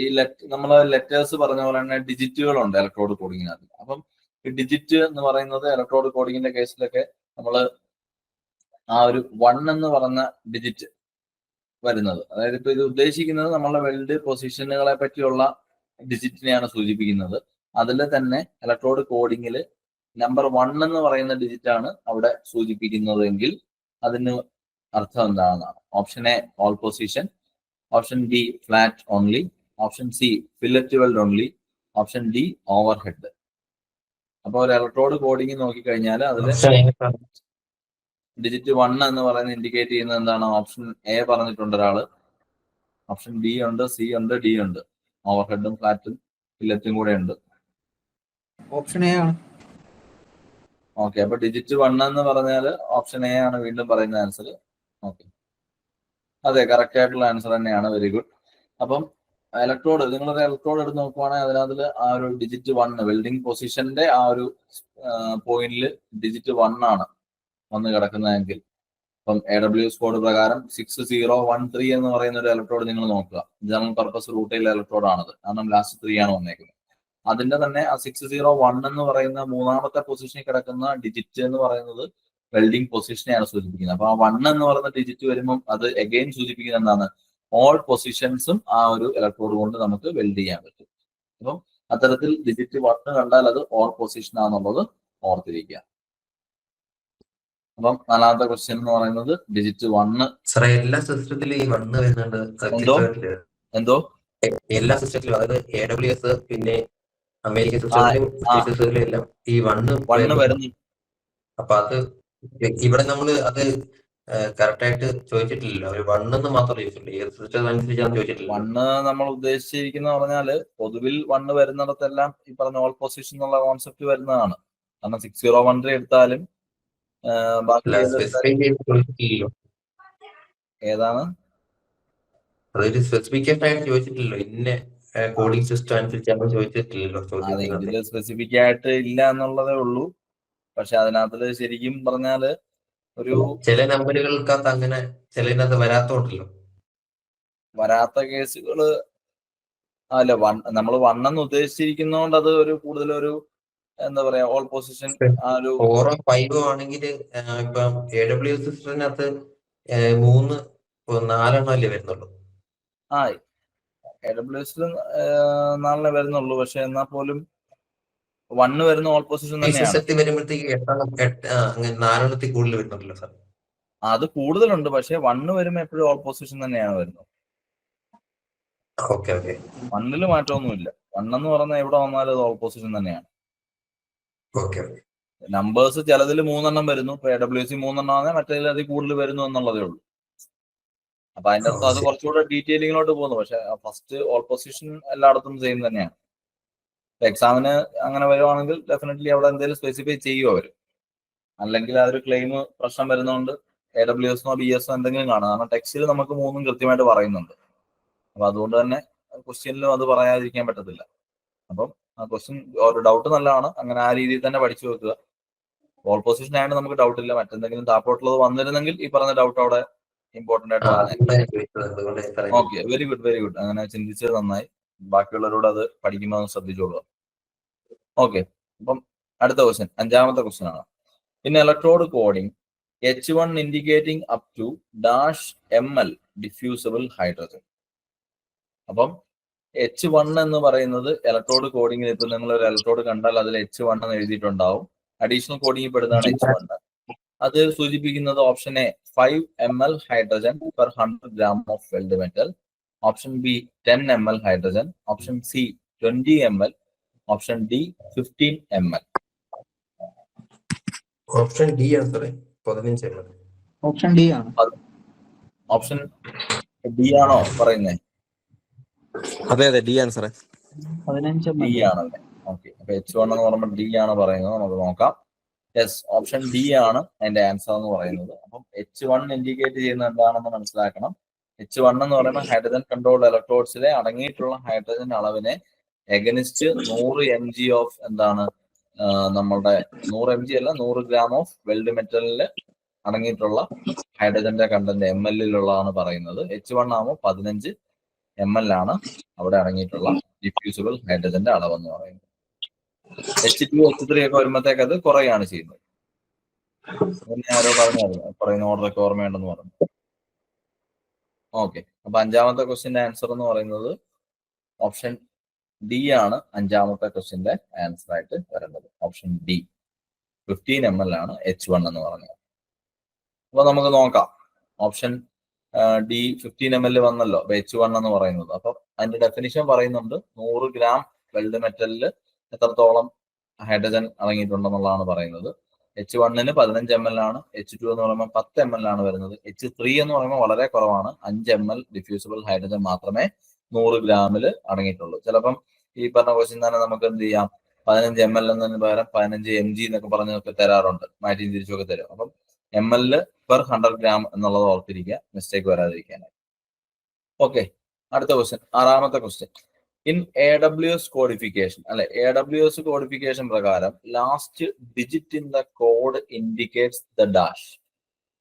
ഈ നമ്മൾ ലെറ്റേഴ്സ് പറഞ്ഞ പോലെ തന്നെ ഡിജിറ്റുകളുണ്ട് ഇലക്ട്രോഡ് കോഡിങ്ങിനകത്ത്. അപ്പം ഈ ഡിജിറ്റ് എന്ന് പറയുന്നത് ഇലക്ട്രോഡ് കോഡിങ്ങിന്റെ കേസിലൊക്കെ നമ്മൾ ആ ഒരു 1 എന്ന് പറഞ്ഞ ഡിജിറ്റ് വരുന്നത്, അതായത് ഇപ്പൊ ഇത് ഉദ്ദേശിക്കുന്നത് നമ്മളുടെ വെൽഡ് പൊസിഷനുകളെ പറ്റിയുള്ള ഡിജിറ്റിനെയാണ് സൂചിപ്പിക്കുന്നത്. അതിൽ തന്നെ ഇലക്ട്രോഡ് കോഡിങ്ങിൽ നമ്പർ 1 എന്ന് പറയുന്ന ഡിജിറ്റ് ആണ് അവിടെ സൂചിപ്പിക്കുന്നതെങ്കിൽ അതിന് അർത്ഥം എന്താണെന്നാണ്. Option A all position, option B flat only, option C fillet weld only, option D overhead. അപ്പോൾ ഒരു ഇലക്ട്രോഡ് കോഡിങ് നോക്കിക്കഴിഞ്ഞാൽ അതിൽ ഡിജിറ്റ് 1 എന്ന് പറയുന്നത് ഇൻഡിക്കേറ്റ് ചെയ്യുന്നത് എന്താണ്? ഓപ്ഷൻ എ പറഞ്ഞിട്ടുണ്ട് ഒരാള്, ഓപ്ഷൻ ബി ഉണ്ട്, സി ഉണ്ട്, ഡി ഉണ്ട്. ഓവർ ഹെഡും ഫ്ലാറ്റും ഫില്ലറ്റും കൂടെ ഉണ്ട്. ഓപ്ഷൻ എ ആണ്. ഓക്കെ, അപ്പൊ ഡിജിറ്റ് 1 എന്ന് പറഞ്ഞാൽ ഓപ്ഷൻ എ ആണ് വീണ്ടും പറയുന്ന ആൻസർ. ഓക്കെ, അതെ, കറക്റ്റ് ആയിട്ടുള്ള ആൻസർ തന്നെയാണ്. Very good. അപ്പം ഇലക്ട്രോഡ്, നിങ്ങളൊരു ഇലക്ട്രോഡ് എടുത്ത് നോക്കുവാണെങ്കിൽ അതിനകത്ത് ആ ഒരു ഡിജിറ്റ് 1 വെൽഡിംഗ് പൊസിഷന്റെ ആ ഒരു പോയിന്റിൽ ഡിജിറ്റ് 1 ആണ് വന്ന് കിടക്കുന്നതെങ്കിൽ, ഇപ്പം AWS കോഡ് പ്രകാരം 6013 എന്ന് പറയുന്ന ഒരു ഇലക്ട്രോഡ് നിങ്ങൾ നോക്കുക. ജനറൽ പർപ്പസ് റൂട്ടൈൽ ഇലക്ട്രോഡ് ആണത്, കാരണം ലാസ്റ്റ് 3 ആണ് വന്നേക്കുന്നത്. അതിന്റെ തന്നെ ആ 601 എന്ന് പറയുന്ന 3ാമത്തെ പൊസിഷനിൽ കിടക്കുന്ന ഡിജിറ്റ് എന്ന് പറയുന്നത് വെൽഡിംഗ് പൊസിഷനെയാണ് സൂചിപ്പിക്കുന്നത്. അപ്പൊ ആ 1 എന്ന് പറയുന്ന ഡിജിറ്റ് വരുമ്പോൾ അത് അഗെയിൻ സൂചിപ്പിക്കുന്നത് എന്താണ്? ഓൾ പൊസിഷൻസും ആ ഒരു ഇലക്ട്രോഡ് കൊണ്ട് നമുക്ക് വെൽഡ് ചെയ്യാൻ പറ്റും. അപ്പം അത്തരത്തിൽ ഡിജിറ്റ് 1 കണ്ടാൽ അത് ഓൾ പൊസിഷൻ ആണെന്നുള്ളത് ഓർത്തിരിക്കുക. അപ്പം 4ാമത്തെ ക്വസ്റ്റ്യൻ എന്ന് പറയുന്നത് ഡിജിറ്റ് 1. സാറേ, എല്ലാ സിസ്റ്റത്തിലും ഈ 1 വരുന്നുണ്ട്. എന്തോ എല്ലാ സിസ്റ്റത്തിലും, അതായത് AWS പിന്നെ അമേരിക്കൻ സിസ്റ്റത്തിലും എല്ലാം ഈ 1 വരുന്നു. അപ്പൊ അത് ഇവിടെ നമ്മള് അത് കറക്റ്റ് ആയിട്ട് ചോദിച്ചിട്ടില്ലല്ലോ. ഒരു 1 എന്ന് മാത്രം ചോദിച്ചിട്ടില്ല. ഏത് സിസ്റ്റം അനുസരിച്ചാണ് ചോദിച്ചിട്ടില്ല. 1 നമ്മൾ ഉദ്ദേശിച്ചിരിക്കുന്ന പറഞ്ഞാല് പൊതുവിൽ 1 വരുന്നിടത്തെല്ലാം ഈ പറഞ്ഞ ഓൾ പൊസിഷൻ എന്നുള്ള കോൺസെപ്റ്റ് വരുന്നതാണ്. കാരണം 6013 എടുത്താലും ഏതാണ് അതൊരു സ്പെസിഫിക്കേഷൻ ആയിട്ട് ചോദിച്ചിട്ടില്ലല്ലോ. ഇന്ന കോഡിംഗ് സിസ്റ്റം അനുസരിച്ചാണ് ചോദിച്ചിട്ടില്ലല്ലോ. ഇതില് സ്പെസിഫിക് ആയിട്ട് ഇല്ല എന്നുള്ളതേ ഉള്ളൂ. പക്ഷെ അതിനകത്ത് ശരിക്കും പറഞ്ഞാല് ഒരു ചില നമ്പറുകൾക്കകത്ത് അങ്ങനെ ചിലതിനകത്ത് വരാത്തോണ്ടല്ലോ. വരാത്ത കേസുകള് അല്ല, നമ്മൾ 1 എന്ന് ഉദ്ദേശിച്ചിരിക്കുന്നതുകൊണ്ട് അത് ഒരു കൂടുതലൊരു എന്താ പറയാ ഓൾ പൊസിഷൻ ആ ഒരു 4 5 ആണെങ്കിൽ ഇപ്പം AWS സിസ്റ്റത്തിനകത്ത് 3 4 അല്ലേ വരുന്നുള്ളൂ. ആ AWS 4 വരുന്നുള്ളൂ. പക്ഷെ എന്നാൽ പോലും 1 വരുന്ന ഓൾ പൊസിഷൻ തന്നെയാണ്. വരുമ്പോഴത്തേക്ക് 4 കൂടുതൽ വരുന്നുണ്ടല്ലോ സാർ. അത് കൂടുതലുണ്ട്, പക്ഷെ 1 വരുമ്പോ എപ്പോഴും ഓൾ പൊസിഷൻ തന്നെയാണ് വരുന്നത്. 1 മാറ്റമൊന്നുമില്ല. 1 എന്ന് പറഞ്ഞാൽ എവിടെ വന്നാലും അത് ഓൾ പൊസിഷൻ തന്നെയാണ്. നമ്പേഴ്സ് ചിലതിൽ 3 വരുന്നു. ഇപ്പൊ AWS 3 ആണെങ്കിൽ മറ്റേതിൽ അതിൽ കൂടുതൽ വരുന്നു എന്നുള്ളതേ ഉള്ളൂ. അപ്പൊ അതിന്റെ അർത്ഥം അത് കുറച്ചുകൂടെ ഡീറ്റെയിലിങ്ങിലോട്ട് പോകുന്നു. പക്ഷെ ഫസ്റ്റ് ഓൾ പൊസിഷൻ എല്ലായിടത്തും സെയിം തന്നെയാണ്. എക്സാമിന് അങ്ങനെ വരുവാണെങ്കിൽ ഡെഫിനറ്റ്ലി അവിടെ എന്തെങ്കിലും സ്പെസിഫൈ ചെയ്യുമോ അവർ, അല്ലെങ്കിൽ അതൊരു ക്ലെയിം പ്രശ്നം വരുന്നതുകൊണ്ട് AWS BS എന്തെങ്കിലും കാണും. കാരണം ടെക്സ്റ്റിൽ നമുക്ക് 3 കൃത്യമായിട്ട് പറയുന്നുണ്ട്. അപ്പൊ അതുകൊണ്ട് തന്നെ ക്വസ്റ്റ്യനിലും അത് പറയാതിരിക്കാൻ പറ്റത്തില്ല. അപ്പം ആ ക്വസ്റ്റ്യൻ ഒരു ഡൗട്ട് നല്ലതാണ്. അങ്ങനെ ആ രീതിയിൽ തന്നെ പഠിച്ചു വെക്കുക. ഓൾ പൊസിഷൻ ആയിട്ട് നമുക്ക് ഡൗട്ട് ഇല്ല. മറ്റെന്തെങ്കിലും താപ്പോട്ടുള്ളത് വന്നിരുന്നെങ്കിൽ ഈ പറഞ്ഞ ഡൗട്ട് അവിടെ ഇമ്പോർട്ടന്റ് ആയിട്ട് പറഞ്ഞത്. Okay, very good, very good. അങ്ങനെ ചിന്തിച്ചത് നന്നായി. ബാക്കിയുള്ളവരോട് അത് പഠിക്കുമ്പോൾ ശ്രദ്ധിച്ചോളുക. ഓക്കെ, അപ്പം അടുത്ത ക്വസ്റ്റ്യൻ, 5ാമത്തെ ക്വസ്റ്റ്യൻ ആണ്. In electrode coding H1 indicating up to -ml diffusible hydrogen. അപ്പം H1 എന്ന് പറയുന്നത് ഇലക്ട്രോഡ് കോഡിങ്ങിൽ ഇപ്പൊ നിങ്ങൾ ഒരു ഇലക്ട്രോഡ് കണ്ടാൽ അതിൽ H1 എന്ന് എഴുതിയിട്ടുണ്ടാവും. Additional coding പെടുന്നതാണ് H1. അത് സൂചിപ്പിക്കുന്നത് option A 5 ml hydrogen per 100 gram of weld metal, option B 10 ml hydrogen, option C 20 ml, option D 15 ml. Option D ആണ് സാറേ, 15 ml. ഓപ്ഷൻ ഡി ആണ്. ഓപ്ഷൻ ഡി ആണോ പറയുന്നത്? അതെ ഡി ആണ് സാറേ. 15 ഡി ആണല്ലേ. ഓക്കെ, അപ്പൊ H1 എന്ന് പറയുമ്പോൾ ഡി ആണ് പറയുന്നത്. നമുക്ക് നോക്കാം. യെസ്, ഓപ്ഷൻ ഡി ആണ് അതിന്റെ ആൻസർ എന്ന് പറയുന്നത്. അപ്പം H1 ഇൻഡിക്കേറ്റ് ചെയ്യുന്നത് എന്താണെന്ന് മനസ്സിലാക്കണം. H1 എന്ന് പറയുമ്പോൾ ഹൈഡ്രജൻ കൺട്രോൾഡ് ഇലക്ട്രോഡ്സിലെ അടങ്ങിയിട്ടുള്ള ഹൈഡ്രജൻ അളവിനെ എഗനിസ്റ്റ് 100 mg ഓഫ് എന്താണ് നമ്മളുടെ 100 mg അല്ല 100 ഗ്രാം ഓഫ് വെൽഡ് മെറ്റലിൽ അടങ്ങിയിട്ടുള്ള ഹൈഡ്രജന്റെ കണ്ടന്റ് ml-ലുള്ളതാണ് പറയുന്നത്. H1 ആകുമ്പോൾ 15 ml ആണ് അവിടെ അടങ്ങിയിട്ടുള്ള ഡിഫ്യൂസിബിൾ ഹൈഡ്രജന്റെ അളവെന്ന് പറയുന്നത്. H2 H3 ഒക്കെ വരുമ്പോഴത്തേക്ക് അത് കുറയാണ് ചെയ്യുന്നത്. പിന്നെ ആരോ പറഞ്ഞായിരുന്നു പറയുന്ന ഓർഡറൊക്കെ ഓർമ്മയുണ്ടെന്ന് പറഞ്ഞു. ഓക്കെ, അപ്പൊ അഞ്ചാമത്തെ ക്വസ്റ്റ്യന്റെ ആൻസർ എന്ന് പറയുന്നത് ഓപ്ഷൻ ഡി ആണ്. അഞ്ചാമത്തെ ക്വസ്റ്റ്യന്റെ ആൻസർ ആയിട്ട് വരേണ്ടത് ഓപ്ഷൻ ഡി. 15 ml ആണ് H1 എന്ന് പറഞ്ഞത്. അപ്പൊ നമുക്ക് നോക്കാം. ഓപ്ഷൻ ഡി 15 ml വന്നല്ലോ H1 എന്ന് പറയുന്നത്. അപ്പൊ അതിന്റെ ഡെഫിനിഷൻ പറയുന്നുണ്ട് 100 ഗ്രാം വെൽഡ് മെറ്റലില് എത്രത്തോളം ഹൈഡ്രജൻ അടങ്ങിയിട്ടുണ്ടെന്നുള്ളതാണ് പറയുന്നത്. H1-ന് 15 ml ആണ്. H2 എന്ന് പറയുമ്പോൾ 10 ml ആണ് വരുന്നത്. H3 എന്ന് പറയുമ്പോൾ വളരെ കുറവാണ്. 5 ml ഡിഫ്യൂസിബിൾ ഹൈഡ്രജൻ മാത്രമേ 100 ഗ്രാമിൽ അടങ്ങിയിട്ടുള്ളൂ. ചിലപ്പം ഈ പറഞ്ഞ ക്വസ്റ്റ്യൻ തന്നെ നമുക്ക് എന്ത് ചെയ്യാം, 15 ml എന്നതിന് പകരം 15 mg എന്നൊക്കെ പറഞ്ഞൊക്കെ തരാറുണ്ട്, മാറ്റിയും തിരിച്ചൊക്കെ തരും. അപ്പം ml പെർ 100 ഗ്രാം എന്നുള്ളത് ഓർത്തിരിക്കുക, മിസ്റ്റേക്ക് വരാതിരിക്കാനായി. ഓക്കെ, അടുത്ത ക്വസ്റ്റ്യൻ, ആറാമത്തെ ക്വസ്റ്റ്യൻ. ഇൻ AWS കോഡിഫിക്കേഷൻ അല്ലെ, AWS കോഡിഫിക്കേഷൻ പ്രകാരം last digit in the code indicates the dash.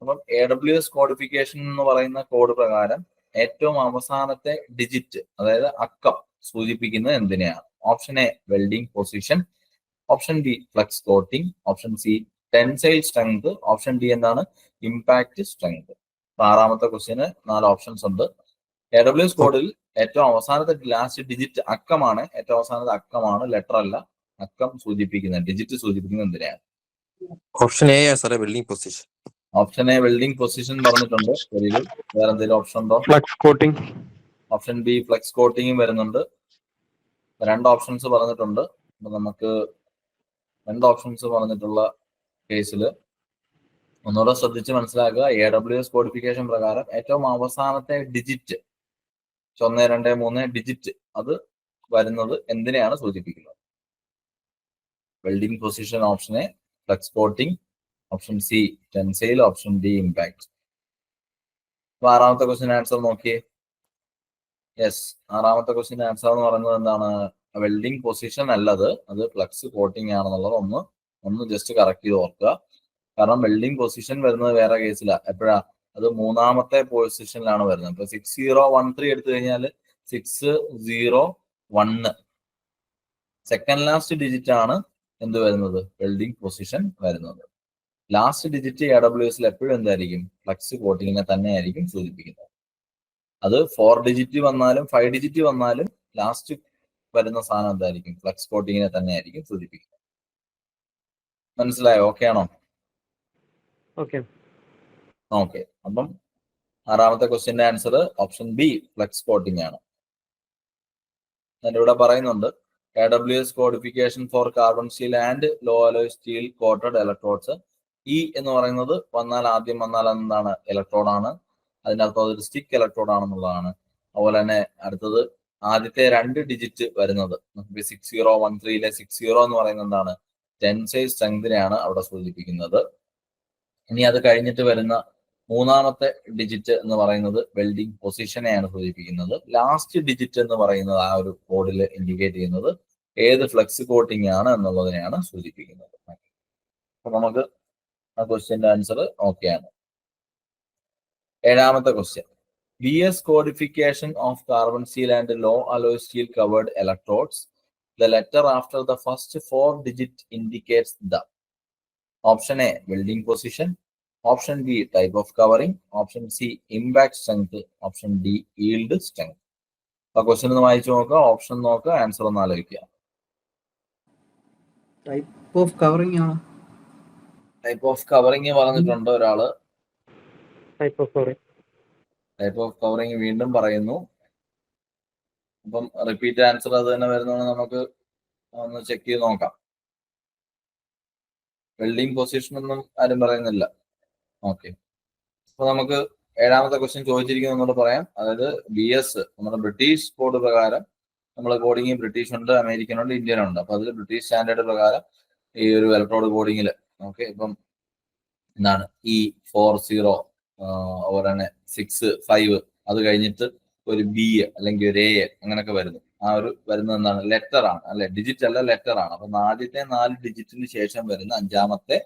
അപ്പം AWS കോഡിഫിക്കേഷൻ എന്ന് പറയുന്ന കോഡ് പ്രകാരം ഏറ്റവും അവസാനത്തെ ഡിജിറ്റ്, അതായത് അക്കം സൂചിപ്പിക്കുന്നത് എന്തിനെയാണ്? Option A welding position, option B flux coating, option C tensile strength, option D എന്താണ് ഇമ്പാക്ട് സ്ട്രെങ്ത്. ആറാമത്തെ ക്വസ്റ്റ്യന് 4 ഓപ്ഷൻസ് ഉണ്ട്. AWS കോഡിൽ ഏറ്റവും അവസാനത്തെ ലാസ്റ്റ് ഡിജിറ്റ് അക്കമാണ്. ഏറ്റവും അവസാനത്തെ അക്കമാണ്, ലെറ്റർ അല്ല. അക്കം സൂചിപ്പിക്കുന്ന ഡിജിറ്റ് സൂചിപ്പിക്കുന്നത് എന്തിനാണ്? ഓപ്ഷൻ എ സാറേ, welding position. Option A welding position പറഞ്ഞിട്ടുണ്ട്. Very good. വേറെ എന്തെങ്കിലും ഓപ്ഷൻ ഉണ്ടോ? Flux coating. Option B flux കോട്ടിങ്ങും വരുന്നുണ്ട്. 2 ഓപ്ഷൻസ് പറഞ്ഞിട്ടുണ്ട്. അപ്പൊ നമുക്ക് 2 ഓപ്ഷൻസ് പറഞ്ഞിട്ടുള്ള കേസിൽ ഒന്നുകൂടെ ശ്രദ്ധിച്ച് മനസ്സിലാക്കുക. AWS കോഡിഫിക്കേഷൻ പ്രകാരം ഏറ്റവും അവസാനത്തെ ഡിജിറ്റ് 1, 2, 3 ഡിജിറ്റ് അത് വരുന്നത് എന്തിനെയാണ് സൂചിപ്പിക്കുന്നത്? Welding position option A, flux coating option C, tensile option D impact. അപ്പൊ ആറാമത്തെ ക്വസ്റ്റ്യൻ ആൻസർ നോക്കിയേ. യെസ്, ആറാമത്തെ ക്വസ്റ്റ്യൻ ആൻസർ എന്ന് പറയുന്നത് എന്താണ്? വെൽഡിംഗ് പൊസിഷൻ അല്ലത്, അത് ഫ്ലക്സ് കോട്ടിംഗ് ആണെന്നുള്ളത് ഒന്ന് ജസ്റ്റ് കറക്റ്റ് ചെയ്ത് ഓർക്കുക. കാരണം വെൽഡിംഗ് പൊസിഷൻ വരുന്നത് വേറെ കേസിലാണ്. എപ്പോഴാ? അത് 3ാമത്തെ പൊസിഷനിലാണ് വരുന്നത്. ഇപ്പൊ 6013 എടുത്തു കഴിഞ്ഞാൽ 601 സെക്കൻഡ് ലാസ്റ്റ് ഡിജിറ്റ് ആണ് എന്ത് വരുന്നത്? വെൽഡിംഗ് പൊസിഷൻ വരുന്നത്. ലാസ്റ്റ് ഡിജിറ്റ് AWS എപ്പോഴും എന്തായിരിക്കും? ഫ്ലക്സ് കോട്ടിങ്ങിനെ തന്നെ ആയിരിക്കും സൂചിപ്പിക്കുന്നത്. അത് 4 ഡിജിറ്റ് വന്നാലും 5 ഡിജിറ്റ് വന്നാലും ലാസ്റ്റ് വരുന്ന സാധനം എന്തായിരിക്കും? ഫ്ലക്സ് കോട്ടിങ്ങിനെ തന്നെ ആയിരിക്കും സൂചിപ്പിക്കുന്നത്. മനസ്സിലായോ? ഓക്കെ ആണോ? ഓക്കെ. ഓക്കെ, അപ്പം ആറാമത്തെ ക്വസ്റ്റ്യന്റെ answer option B flux coating ആണ്. ഇവിടെ പറയുന്നുണ്ട് AWS codification for carbon steel and low alloy steel coated electrodes. E എന്ന് പറയുന്നത് ആദ്യം വന്നാൽ എന്താണ്? ഇലക്ട്രോഡാണ്. അതിന്റെ അർത്ഥം അതൊരു സ്റ്റിക്ക് ഇലക്ട്രോഡ് ആണെന്നുള്ളതാണ്. അതുപോലെ തന്നെ അടുത്തത് ആദ്യത്തെ 2 ഡിജിറ്റ് വരുന്നത് 6013 60 എന്ന് പറയുന്നത് എന്താണ്? ടെൻസൈൽ സ്ട്രെങ്തിനെയാണ് അവിടെ സൂചിപ്പിക്കുന്നത്. ഇനി അത് കഴിഞ്ഞിട്ട് വരുന്ന 3ാമത്തെ ഡിജിറ്റ് എന്ന് പറയുന്നത് വെൽഡിംഗ് പൊസിഷനെയാണ് സൂചിപ്പിക്കുന്നത്. ലാസ്റ്റ് ഡിജിറ്റ് എന്ന് പറയുന്നത് ആ ഒരു കോഡിൽ ഇൻഡിക്കേറ്റ് ചെയ്യുന്നത് ഏത് ഫ്ലക്സ് കോട്ടിംഗ് ആണ് എന്നുള്ളതിനെയാണ് സൂചിപ്പിക്കുന്നത്. അപ്പൊ നമുക്ക് ആ ക്വസ്റ്റ്യന്റെ ആൻസർ ഓക്കെ ആണ്. ഏഴാമത്തെ question. VS codification of carbon steel and low alloy steel covered electrodes. The letter after the first 4 digit indicates the. Option A welding position, option B type of covering, option C impact strength, option D yield strength. ആ ക്വസ്റ്റ്യൻ ഒന്ന് വായിച്ചു നോക്കുക, ഓപ്ഷൻ നോക്കുക, ആൻസർ ഒന്ന് ആലോചിക്കുക. ടൈപ്പ് ഓഫ് കവറിംഗ് ആണ്. ടൈപ്പ് ഓഫ് കവറിംഗ് പറഞ്ഞിട്ടുണ്ട് ഒരാള്. Type of covering. Type of covering വീണ്ടും പറയുന്നു. അപ്പം റിപ്പീറ്റ് ആൻസർ അത് തന്നെ വരുന്നതാണ്. നമുക്ക് ഒന്ന് ചെക്ക് ചെയ്ത് നോക്കാം. വെൽഡിംഗ് പൊസിഷൻ ഒന്നും ആരും പറയുന്നില്ല. ഓക്കെ, അപ്പൊ നമുക്ക് ഏഴാമത്തെ ക്വസ്റ്റ്യൻ ചോദിച്ചിരിക്കുന്നത് പറയാം. അതായത് BS നമ്മുടെ ബ്രിട്ടീഷ് കോഡ് പ്രകാരം നമ്മൾ കോഡിങ് ബ്രിട്ടീഷ് ഉണ്ട്, അമേരിക്കൻ ഉണ്ട്, ഇന്ത്യൻ ഉണ്ട്. അപ്പൊ അതിൽ ബ്രിട്ടീഷ് സ്റ്റാൻഡേർഡ് പ്രകാരം ഈ ഒരു ഇലക്ട്രോഡ് കോഡിങ്ങിൽ ഓക്കെ, ഇപ്പം എന്താണ് E40 അതുപോലെ 65 അത് കഴിഞ്ഞിട്ട് ഒരു B അല്ലെങ്കിൽ ഒരു A അങ്ങനെയൊക്കെ വരുന്നു. ആ ഒരു വരുന്നത് എന്താണ്, ലെറ്റർ ആണ് അല്ലെ, ഡിജിറ്റ് അല്ല ലെറ്റർ ആണ്. അപ്പൊ ആദ്യത്തെ 4 ഡിജിറ്റിന് ശേഷം വരുന്ന 5ാമത്തെ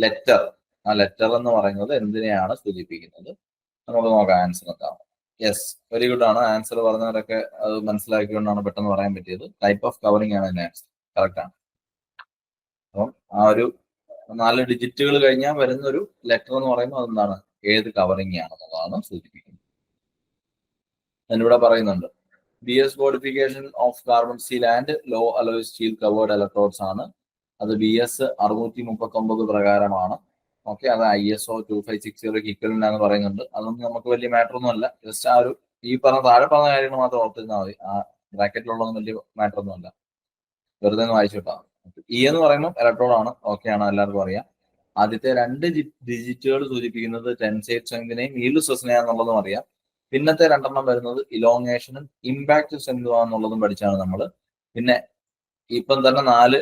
ലെറ്റർ, ആ ലെറ്റർ എന്ന് പറയുന്നത് എന്തിനെയാണ് സൂചിപ്പിക്കുന്നത്? നമുക്ക് നോക്കാം ആൻസർ എന്താണ്. യെസ്, വെരി ഗുഡ് ആണ്. ആൻസർ പറഞ്ഞവരൊക്കെ അത് മനസ്സിലാക്കിക്കൊണ്ടാണ് പെട്ടെന്ന് പറയാൻ പറ്റിയത്. ടൈപ്പ് ഓഫ് കവറിംഗ് ആണ് അതിന്റെ ആൻസർ. കറക്റ്റ് ആണ്. അപ്പം ആ ഒരു 4 ഡിജിറ്റുകൾ കഴിഞ്ഞാൽ വരുന്ന ഒരു ലെറ്റർ എന്ന് പറയുമ്പോൾ അതെന്താണ്, ഏത് കവറിംഗ് ആണെന്നുള്ളതാണ് സൂചിപ്പിക്കുന്നത്. ഞാനിവിടെ പറയുന്നുണ്ട് BS codification of carbon steel and low alloy steel covered electrodes ആണ്. അത് BS 639 പ്രകാരമാണ്. ഓക്കെ, അത് ISO 2560 ഈക്വലന്റ് എന്ന് പറയുന്നുണ്ട്. അതൊന്നും നമുക്ക് വലിയ മാറ്റർ ഒന്നും അല്ല. ജസ്റ്റ് ആ ഒരു ഈ പറഞ്ഞ താഴെ പറഞ്ഞ കാര്യങ്ങൾ മാത്രം ഓർത്തിരുന്നാൽ മതി. ആ ബ്രാക്കറ്റിലുള്ളതൊന്നും വലിയ മാറ്റർ ഒന്നും അല്ല, വെറുതെ ഒന്ന് വായിച്ചു വിട്ടാൽ. E എന്ന് പറയുമ്പോൾ ഇലക്ട്രോഡ് ആണ്. ഓക്കെ ആണ്, എല്ലാവർക്കും അറിയാം. ആദ്യത്തെ 2 ഡിജിറ്റുകൾ സൂചിപ്പിക്കുന്നത് ടെൻസൈൽ സ്ട്രെങ്തിനെയും ഈൽഡ് സ്ട്രെസ്സിനെയാണെന്നുള്ളതും അറിയാം. പിന്നത്തെ 2 വരുന്നത് ഇലോങ്ങേഷനും ഇമ്പാക്ട് സ്ട്രെങ്തുവാന്നുള്ളതും പഠിച്ചാണ് നമ്മൾ. പിന്നെ ഇപ്പം തന്നെ 4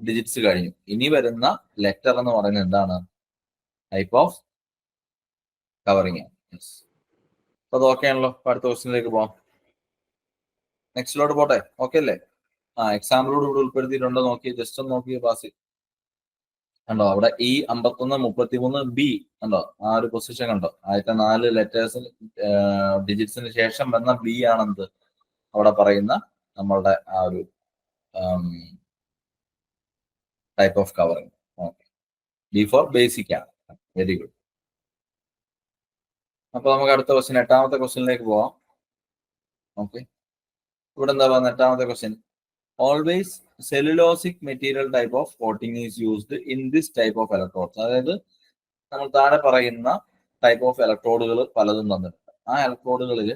ഡിജിറ്റ്സ് കഴിഞ്ഞു. ഇനി വരുന്ന ലെറ്റർ എന്ന് പറയുന്നത് എന്താണ്, ടൈപ്പ് ഓഫ് കവറിംഗ് ആണ്. അപ്പൊ അത് ഓക്കെ ആണല്ലോ. അടുത്ത ക്വസ്റ്റ്യനിലേക്ക് പോവാം. നെക്സ്റ്റിലോട്ട് പോട്ടെ. ഓക്കെ അല്ലേ? എക്സാമ്പിളോട് ഇവിടെ ഉൾപ്പെടുത്തിയിട്ടുണ്ടോ നോക്കി, ജസ്റ്റ് ഒന്ന് നോക്കി പാസ് കണ്ടോ. അവിടെ E51 33 B കണ്ടോ, ആ ഒരു പൊസിഷൻ കണ്ടോ. ആദ്യത്തെ 4 ലെറ്റേഴ്സ് ഡിജിറ്റ്സിന് ശേഷം വന്ന B ആണെന്ത് അവിടെ പറയുന്ന നമ്മളുടെ ആ ഒരു type of covering. Okay, B for basic ആണ്. Very good. അപ്പൊ നമുക്ക് അടുത്ത ക്വസ്റ്റ്യൻ, 8ാമത്തെ ക്വസ്റ്റ്യനിലേക്ക് പോവാം. ഓക്കെ, ഇവിടെ എന്താ പറയുന്നത് 8ാമത്തെ question, always cellulosic material type of coating is used in this type of electrodes. അതായത് നമ്മൾ താഴെ പറയുന്ന ടൈപ്പ് ഓഫ് ഇലക്ട്രോഡുകൾ പലതും തന്നിട്ടുണ്ട്. ആ ഇലക്ട്രോഡുകളിൽ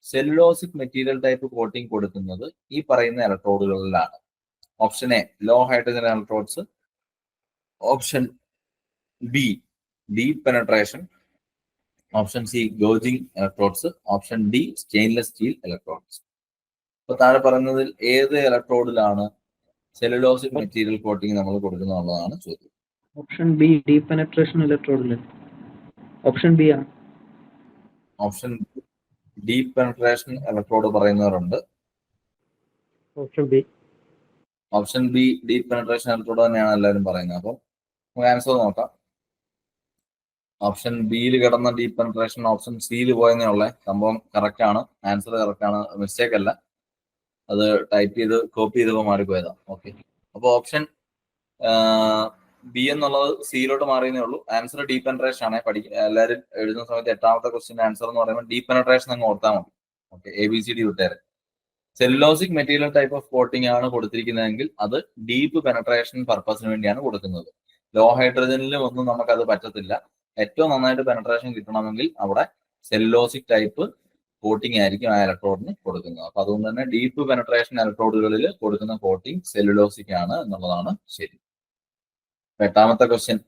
സെല്ലുലോസിക് മെറ്റീരിയൽ ടൈപ്പ് കോട്ടിംഗ് കൊടുക്കുന്നത് ഈ പറയുന്ന ഇലക്ട്രോഡുകളിലാണ്. Option A low hydrogen electrodes, option B deep penetration, option C gouging electrodes, option D stainless steel electrodes. അപ്പൊ താഴെ പറയുന്നതിൽ ഏത് ഇലക്ട്രോഡിലാണ് സെല്ലുലോസിക് മെറ്റീരിയൽ കോട്ടിംഗ് നമ്മൾ കൊടുക്കുന്നതാണ് ചോദ്യം. ഓപ്ഷൻ ബി ഡീപ് പെനട്രേഷൻ ഇലക്ട്രോഡില്. ഓപ്ഷൻ ബി ആണ്. ഓപ്ഷൻ ഡീപ് പെനട്രേഷൻ ഇലക്ട്രോഡ് പറയുന്നവരുണ്ട്. Option B. Option B deep penetration electrode തന്നെയാണ് എല്ലാവരും പറയുന്നത്. അപ്പം നമുക്ക് ആൻസർ നോക്കാം. ഓപ്ഷൻ ബിയിൽ കിടന്ന ഡീപ് പെനട്രേഷൻ ഓപ്ഷൻ സിയിൽ പോയെന്നേ ഉള്ളേ. സംഭവം കറക്റ്റ് ആണ്, ആൻസർ കറക്റ്റ് ആണ്, മിസ്റ്റേക്ക് അല്ല. അത് ടൈപ്പ് ചെയ്ത് കോപ്പി ചെയ്തപ്പോൾ മാറിപ്പോയതാ. ഓക്കെ, അപ്പൊ ഓപ്ഷൻ ബി എന്നുള്ളത് സിയിലോട്ട് മാറിയെന്നേ ഉള്ളൂ. ആൻസർ ഡീപ് പെനട്രേഷൻ ആണ്. എല്ലാവരും എഴുതുന്ന സമയത്ത് 8ാമത്തെ ക്വസ്റ്റ്യൻ ആൻസർ എന്ന് പറയുമ്പോൾ ഡീപ് പെനട്രേഷൻ അങ്ങ് ഓർത്താൽ മതി. ഓക്കെ, ABCD വിട്ടേരെ. Cellulosic material type of coating ആണ് കൊടുത്തിരിക്കുന്നതെങ്കിൽ അത് ഡീപ്പ് പെനട്രേഷൻ പർപ്പസിന് വേണ്ടിയാണ് കൊടുക്കുന്നത്. ലോ ഹൈഡ്രജനിലും ഒന്നും നമുക്കത് പറ്റത്തില്ല. ഏറ്റവും നന്നായിട്ട് പെനട്രേഷൻ കിട്ടണമെങ്കിൽ അവിടെ സെല്ലുലോസിക് ടൈപ്പ് കോട്ടിംഗ് ആയിരിക്കും ആ ഇലക്ട്രോഡിന് കൊടുക്കുന്നത്. അപ്പൊ അതുകൊണ്ട് തന്നെ ഡീപ്പ് പെനട്രേഷൻ ഇലക്ട്രോഡുകളിൽ കൊടുക്കുന്ന കോട്ടിംഗ് സെല്ലുലോസിക് ആണ് എന്നുള്ളതാണ് ശരി. 8ാമത്തെ ക്വസ്റ്റ്യൻ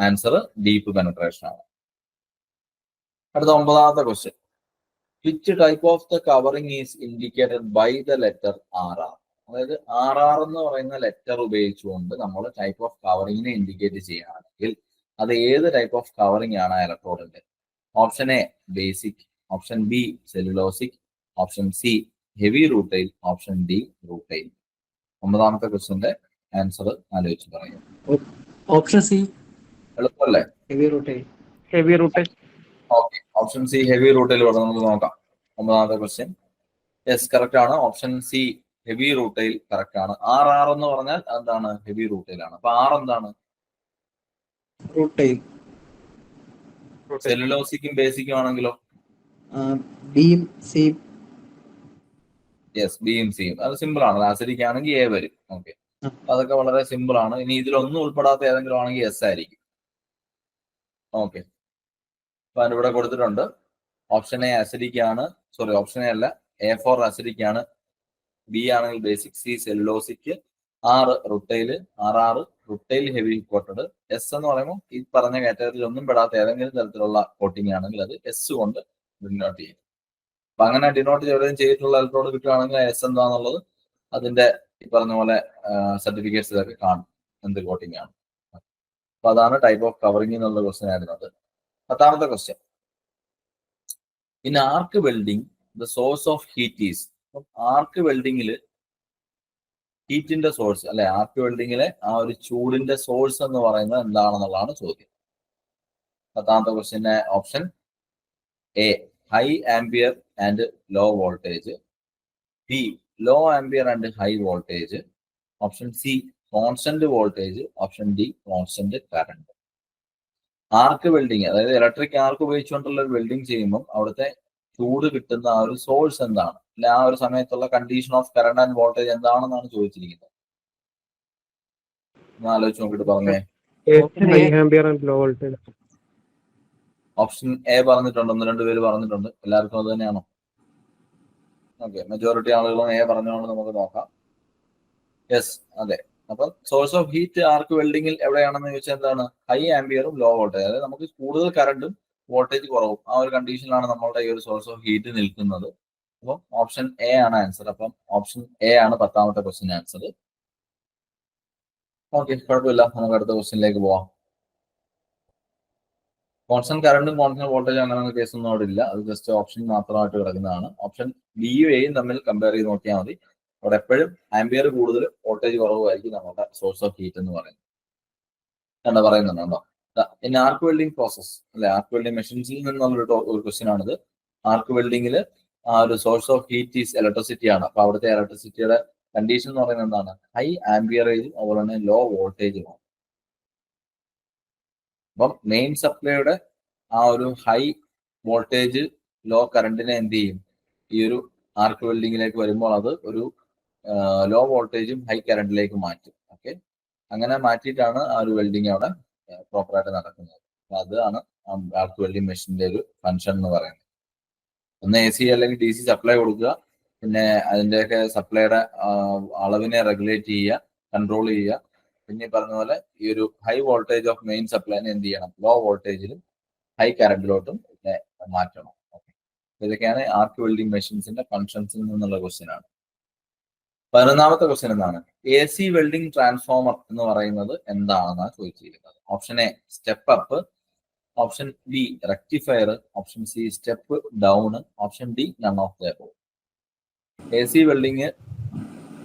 ആൻസർ ഡീപ്പ് പെനട്രേഷൻ ആണ്. അടുത്ത 9ാമത്തെ question, which type of the covering is indicated by the letter RR. അതായത് RR എന്ന് പറയുന്ന ലെറ്റർ ഉപയോഗിച്ചുകൊണ്ട് നമ്മൾ ടൈപ്പ് ഓഫ് കവറിങ്ങിനെ ഇൻഡിക്കേറ്റ് ചെയ്യുകയാണെങ്കിൽ അത് ഏത് ടൈപ്പ് ഓഫ് കവറിംഗ് ആണ് ആ ഇലക്ട്രോഡിന്റെ? Option A basic, option B cellulosic, option C heavy rutile, option D rutile. 9ാമത്തെ ക്വസ്റ്റ്യന്റെ ആൻസർ ആലോചിച്ച് പറയും. Option C. എളുപ്പമല്ലേ? Heavy rutile. Heavy rutile. Okay, option C heavy rutile പറഞ്ഞു. നമുക്ക് നോക്കാം 9ാമത്തെ ക്വസ്റ്റ്യൻ. യെസ്, കറക്റ്റ് ആണ്. Option C heavy rutile correct ആണ്. RR എന്ന് പറഞ്ഞാൽ എന്താണ്? ഹെവി റൂട്ടൈൽ ആണ്. അപ്പൊ R എന്താണ്? റൂട്ടൈൽ. സെല്ലുലോസിക്കും ബേസിക്കും ആണെങ്കിലോ? ബിയും സി. യെസ്, ബിയും സിയും. അത് സിമ്പിൾ ആണ്. ആസിഡിക് ആണെങ്കിൽ എ വരും. ഓക്കെ, അതൊക്കെ വളരെ സിമ്പിൾ ആണ്. ഇനി ഇതിലൊന്നും ഉൾപ്പെടാത്ത ഏതെങ്കിലും ആണെങ്കിൽ എസ് ആയിരിക്കും. ഓക്കെ, അപ്പൊ അതിവിടെ കൊടുത്തിട്ടുണ്ട്. ഓപ്ഷൻ എ അസിഡിക് ആണ്, സോറി ഓപ്ഷൻ എ അല്ല, A4 അസിഡിക് ആണ്, ബി ആണെങ്കിൽ basic, C cellulosic, R rutile, RR rutile heavy coated. S എന്ന് പറയുമ്പോൾ ഈ പറഞ്ഞ കാറ്റഗറിയിൽ ഒന്നും പെടാത്ത ഏതെങ്കിലും തരത്തിലുള്ള കോട്ടിംഗ് ആണെങ്കിൽ അത് എസ് കൊണ്ട് ഡിനോട്ട് ചെയ്യും. അപ്പൊ അങ്ങനെ ഡിനോട്ട് ചെയ്തിട്ടുള്ള ഇലക്ട്രോഡ് കിട്ടുകയാണെങ്കിൽ എസ് എന്താന്നുള്ളത് അതിന്റെ ഈ പറഞ്ഞ പോലെ സർട്ടിഫിക്കറ്റ്സ് ഇതൊക്കെ കാണും എന്ത് കോട്ടിംഗ് ആണ്. അപ്പൊ അതാണ് ടൈപ്പ് ഓഫ് കവറിംഗ് എന്നുള്ള ക്വസ്റ്റ്യൻ ആയിരുന്നത്. 10ാമത്തെ question, in arc welding the source of heat is. Arc വെൽഡിങ്ങിൽ ഹീറ്റിന്റെ സോഴ്സ് അല്ലെ, ആർക്ക് വെൽഡിങ്ങിലെ ആ ഒരു ചൂടിന്റെ സോഴ്സ് എന്ന് പറയുന്നത് എന്താണെന്നുള്ളതാണ് ചോദ്യം. 10ാമത്തെ ക്വസ്റ്റ്യന് option A high ampere and low voltage, B low ampere and high voltage, option C constant voltage, option D constant current. Arc welding, അതായത് ഇലക്ട്രിക് ആർക്ക് ഉപയോഗിച്ചുകൊണ്ടുള്ള ഒരു വെൽഡിങ് ചെയ്യുമ്പോൾ അവിടുത്തെ ചൂട് കിട്ടുന്ന ആ ഒരു സോഴ്സ് എന്താണ്, അല്ലെ ആ ഒരു സമയത്തുള്ള condition of current and voltage എന്താണെന്നാണ് ചോദിച്ചിരിക്കുന്നത്. ഒന്ന് ആലോചിച്ച് നോക്കിയിട്ട് പറഞ്ഞേ. high ampere and low voltage. Option A പറഞ്ഞിട്ടുണ്ട്, 1-2 പേര് പറഞ്ഞിട്ടുണ്ട്. എല്ലാവർക്കും അത് തന്നെയാണോ? ഓക്കെ, മെജോറിറ്റി ആളുകളും എ പറഞ്ഞുകൊണ്ട് നമുക്ക് നോക്കാം. യെസ്, അതെ. അപ്പൊ സോഴ്സ് ഓഫ് ഹീറ്റ് ആർക്ക് വെൽഡിങ്ങിൽ എവിടെയാണെന്ന് ചോദിച്ചാൽ എന്താണ്, ഹൈ ആംബിയറും ലോ വോൾട്ടേജ്, അതായത് നമുക്ക് കൂടുതൽ കറണ്ടും വോൾട്ടേജ് കുറവും ആ ഒരു കണ്ടീഷനിലാണ് നമ്മളുടെ ഈ ഒരു സോഴ്സ് ഓഫ് ഹീറ്റ് നിൽക്കുന്നത്. അപ്പം ഓപ്ഷൻ എ ആണ് ആൻസർ. അപ്പം ഓപ്ഷൻ എ ആണ് 10ാമത്തെ ക്വസ്റ്റ്യൻ ആൻസർ. ഓക്കെ, കുഴപ്പമില്ല, നമുക്ക് അടുത്ത ക്വസ്റ്റ്യനിലേക്ക് പോവാം. കോൺസ്റ്റന്റ് കറണ്ടും കോൺസ്റ്റന്റ് വോൾട്ടേജും അങ്ങനെ കേസൊന്നും അവിടെ ഇല്ല, അത് ജസ്റ്റ് ഓപ്ഷൻ മാത്രമായിട്ട് കിടക്കുന്നതാണ്. ഓപ്ഷൻ ബിയും എയും തമ്മിൽ കമ്പയർ ചെയ്ത് നോക്കിയാൽ മതി. അവിടെ എപ്പോഴും ആംബിയർ കൂടുതൽ വോൾട്ടേജ് കുറവായിരിക്കും നമ്മുടെ സോഴ്സ് ഓഫ് ഹീറ്റ് എന്ന് പറയുന്നത്. എന്താ പറയുന്നുണ്ടോ? ഇൻ ആർക്ക് വെൽഡിംഗ് പ്രോസസ് അല്ലെ, ആർക്ക് വെൽഡിംഗ് മെഷീൻസിൽ നിന്നുള്ള ഒരു ക്വസ്റ്റ്യൻ ആണിത്. ആർക്ക് വെൽഡിങ്ങിൽ ആ ഒരു source of heat is electricity ആണ്. അപ്പൊ അവിടുത്തെ ഇലക്ട്രിസിറ്റിയുടെ കണ്ടീഷൻ എന്ന് പറയുന്നത് എന്താണ്, ഹൈ ആംബിയറേജും അതുപോലെ തന്നെ ലോ വോൾട്ടേജുമാണ്. അപ്പം മെയിൻ സപ്ലൈയുടെ ആ ഒരു ഹൈ വോൾട്ടേജ് ലോ കറണ്ടിനെ എന്ത് ചെയ്യും, ഈ ഒരു ആർക്ക് വെൽഡിങ്ങിലേക്ക് വരുമ്പോൾ അത് ഒരു ലോ വോൾട്ടേജും ഹൈ കറണ്ടിലേക്ക് മാറ്റും. ഓക്കെ, അങ്ങനെ മാറ്റിയിട്ടാണ് ആ ഒരു വെൽഡിങ് അവിടെ പ്രോപ്പറായിട്ട് നടക്കുന്നത്. അതാണ് ആർക്ക് വെൽഡിംഗ് മെഷീന്റെ ഒരു ഫംഗ്ഷൻ എന്ന് പറയുന്നത്. ഒന്ന് AC അല്ലെങ്കിൽ DC സപ്ലൈ കൊടുക്കുക, പിന്നെ അതിൻ്റെയൊക്കെ സപ്ലൈയുടെ അളവിനെ റെഗുലേറ്റ് ചെയ്യുക, കൺട്രോൾ ചെയ്യുക. പിന്നെ പറഞ്ഞ പോലെ ഈ ഒരു ഹൈ വോൾട്ടേജ് ഓഫ് മെയിൻ സപ്ലൈനെ എന്ത് ചെയ്യണം, ലോ വോൾട്ടേജിലും ഹൈ കറണ്ടിലോട്ടും മാറ്റണം. ഓക്കെ, ഇതൊക്കെയാണ് ആർക്ക് വെൽഡിംഗ് മെഷീൻസിന്റെ ഫംഗ്ഷൻസിൽ നിന്നുള്ള ക്വസ്റ്റ്യൻ ആണ്. 11ാമത്തെ ക്വസ്റ്റ്യൻ എന്താണ്, AC വെൽഡിംഗ് ട്രാൻസ്ഫോമർ എന്ന് പറയുന്നത് എന്താണെന്നാണ് ചോദിച്ചിരിക്കുന്നത്. Option A step up, option B rectifier, option C step down, option D none of the above. AC welding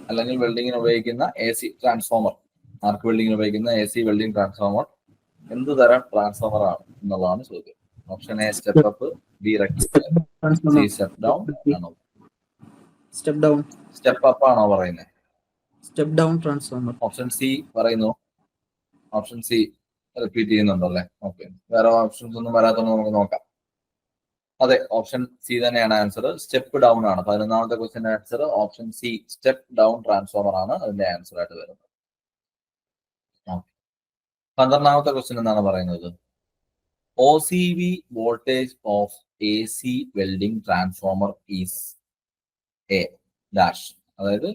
അല്ലെങ്കിൽ വെൽഡിങ്ങിന് ഉപയോഗിക്കുന്ന AC ട്രാൻസ്ഫോമർ, ആർക്ക് വെൽഡിങ്ങിന് ഉപയോഗിക്കുന്ന AC വെൽഡിംഗ് ട്രാൻസ്ഫോമർ എന്ത് തരം ട്രാൻസ്ഫോമർ ആണ് എന്നുള്ളതാണ് ചോദ്യം. Option A step up, B rectifier, C step down, none of. Step down. Step up ആണോ പറയുന്നത്? Step down transformer. Option C പറയുന്നു. ഓപ്ഷൻ സി റിപ്പീറ്റ് ചെയ്യുന്നുണ്ടല്ലേ? ഓക്കെ, വേറെ ഓപ്ഷൻസ് ഒന്നും വരാത്തതുകൊണ്ട് നമുക്ക് നോക്കാം. അതെ, ഓപ്ഷൻ സി തന്നെയാണ് ആൻസർ. സ്റ്റെപ്പ് ഡൗൺ ആണ് 11ാമത്തെ question answer. Option C step down transformer ആണ് അതിന്റെ ആൻസർ ആയിട്ട് വരുന്നത്. 12ാമത്തെ ക്വസ്റ്റ്യൻ എന്താണ് പറയുന്നത്, OCV voltage of AC welding transformer is A dash. അതായത്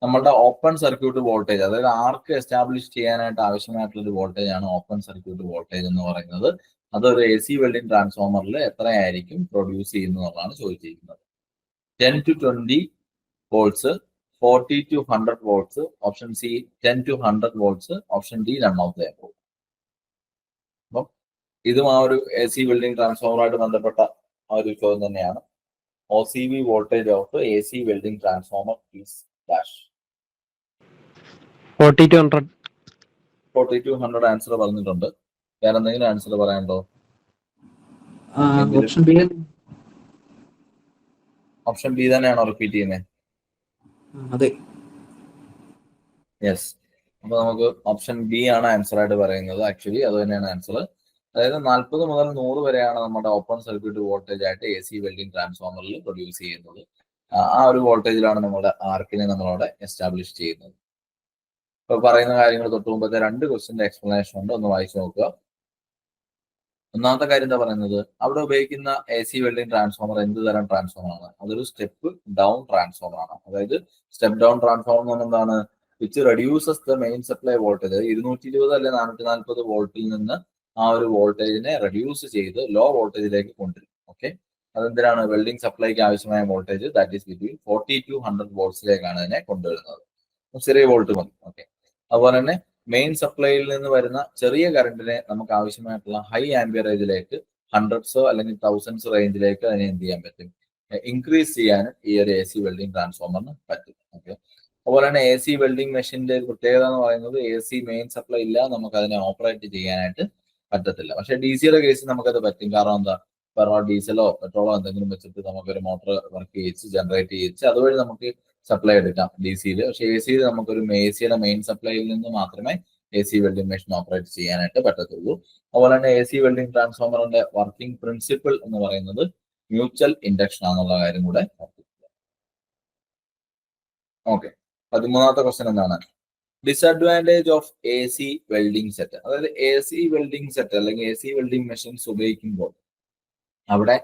നമ്മളുടെ ഓപ്പൺ സർക്യൂട്ട് വോൾട്ടേജ്, അതായത് ആർക്ക് എസ്റ്റാബ്ലിഷ് ചെയ്യാനായിട്ട് ആവശ്യമായിട്ടുള്ള ഒരു വോൾട്ടേജ് ആണ് ഓപ്പൺ സർക്യൂട്ട് വോൾട്ടേജ് എന്ന് പറയുന്നത്. അതൊരു AC വെൽഡിംഗ് ട്രാൻസ്ഫോമറിൽ എത്രയായിരിക്കും പ്രൊഡ്യൂസ് ചെയ്യുന്നതാണ് ചോദിച്ചിരിക്കുന്നത്. 10 to 20 volts, 40 to 100 volts, option C 10 to 100 volts, option D none of the above. അപ്പം ഇതും ആ ഒരു AC വെൽഡിംഗ് ട്രാൻസ്ഫോമറുമായിട്ട് ബന്ധപ്പെട്ട ആ ഒരു ചോദ്യം തന്നെയാണ്. OCV voltage of AC welding transformer is dash. 40 to 100. 40 to 100 answer പറഞ്ഞിട്ടുണ്ട്. വേറെ എന്തെങ്കിലും ആൻസർ പറയാനുണ്ടോ? Option B. ഓപ്ഷൻ ബി തന്നെയാണോ റിപ്പീറ്റ് ചെയ്യുന്നത്? അതെ. യെസ്, അപ്പൊ നമുക്ക് ഓപ്ഷൻ ബി ആണ് ആൻസർ ആയിട്ട് പറയുന്നത്. ആക്ച്വലി അത് തന്നെയാണ് ആൻസർ. അതായത് 40 മുതൽ 100 വരെയാണ് നമ്മുടെ ഓപ്പൺ സർക്യൂട്ട് വോൾട്ടേജ് ആയിട്ട് AC വെൽഡിംഗ് ട്രാൻസ്ഫോമറിൽ പ്രൊഡ്യൂസ് ചെയ്യുന്നത്. ആ ഒരു വോൾട്ടേജിലാണ് നമ്മുടെ ആർക്കിനെ നമ്മളവിടെ എസ്റ്റാബ്ലിഷ് ചെയ്യുന്നത്. ഇപ്പൊ പറയുന്ന കാര്യങ്ങൾ തൊട്ട് മുമ്പത്തെ 2 ക്വസ്റ്റ്യന്റെ എക്സ്പ്ലനേഷൻ ഉണ്ട്, ഒന്ന് വായിച്ചു നോക്കുക. ഒന്നാമത്തെ കാര്യം എന്താ പറയുന്നത്, അവിടെ ഉപയോഗിക്കുന്ന AC വെൽഡിംഗ് ട്രാൻസ്ഫോമർ എന്ത് തരം ട്രാൻസ്ഫോമർ ആണ്? അതൊരു സ്റ്റെപ്പ് ഡൗൺ ട്രാൻസ്ഫോമർ ആണ്. അതായത് സ്റ്റെപ്പ് ഡൗൺ ട്രാൻസ്ഫോമർ എന്ന് പറഞ്ഞാൽ എന്താണ്, which reduces the main supply voltage. 220 അല്ലെ 440 വോൾട്ടിൽ നിന്ന് ആ ഒരു വോൾട്ടേജിനെ റെഡ്യൂസ് ചെയ്ത് ലോ വോൾട്ടേജിലേക്ക് കൊണ്ടുവരും. ഓക്കെ, അതെന്തിനാണ്? വെൽഡിംഗ് സപ്ലൈക്ക് ആവശ്യമായ voltage that is between 40 to 100 വോൾട്ട്സിലേക്കാണ് അതിനെ കൊണ്ടുവരുന്നത്. ചെറിയ വോൾട്ട് മതി. ഓക്കെ, അതുപോലെ തന്നെ മെയിൻ സപ്ലൈയിൽ നിന്ന് വരുന്ന ചെറിയ കറണ്ടിനെ നമുക്ക് ആവശ്യമായിട്ടുള്ള ഹൈ ആംബിയറേജിലേക്ക് ഹൺഡ്രഡ്സോ അല്ലെങ്കിൽ തൗസൻഡ്സ് റേഞ്ചിലേക്ക് അതിനെ എന്ത് ചെയ്യാൻ പറ്റും, ഇൻക്രീസ് ചെയ്യാനും ഈ ഒരു എ സി വെൽഡിംഗ് ട്രാൻസ്ഫോമറിന് പറ്റും. ഓക്കെ, അതുപോലെ തന്നെ എ സി വെൽഡിംഗ് മെഷീന്റെ പ്രത്യേകത എന്ന് പറയുന്നത് എ സി മെയിൻ സപ്ലൈ ഇല്ല നമുക്ക് അതിനെ ഓപ്പറേറ്റ് ചെയ്യാനായിട്ട് പറ്റത്തില്ല. പക്ഷെ ഡി സിയുടെ കേസിൽ നമുക്കത് പറ്റും. കാരണം എന്താ, ഡീസലോ പെട്രോളോ എന്തെങ്കിലും വെച്ചിട്ട് നമുക്കൊരു മോട്ടോർ വർക്ക് ചെയ്യിച്ച് ജനറേറ്റ് ചെയ്യിച്ച് അതുവഴി നമുക്ക് സപ്ലൈ എടുക്കാം ഡി സിയിൽ. പക്ഷെ എ സിയിൽ നമുക്കൊരു എ സിയുടെ മെയിൻ സപ്ലൈയിൽ നിന്ന് മാത്രമേ A C welding machine operate ചെയ്യാനായിട്ട് പറ്റത്തുള്ളൂ. അതുപോലെ തന്നെ എ സി വെൽഡിംഗ് ട്രാൻസ്ഫോമറിന്റെ വർക്കിംഗ് പ്രിൻസിപ്പിൾ എന്ന് പറയുന്നത് മ്യൂച്വൽ ഇൻഡക്ഷൻ ആണെന്നുള്ള കാര്യം കൂടെ. ഓക്കെ, 13ാമത്തെ ക്വസ്റ്റ്യൻ എന്താണ്? Disadvantage of A C welding set. അതായത് എ സി വെൽഡിംഗ് സെറ്റ് അല്ലെങ്കിൽ എ സി വെൽഡിംഗ് മെഷീൻസ് ഉപയോഗിക്കുമ്പോൾ അവിടെ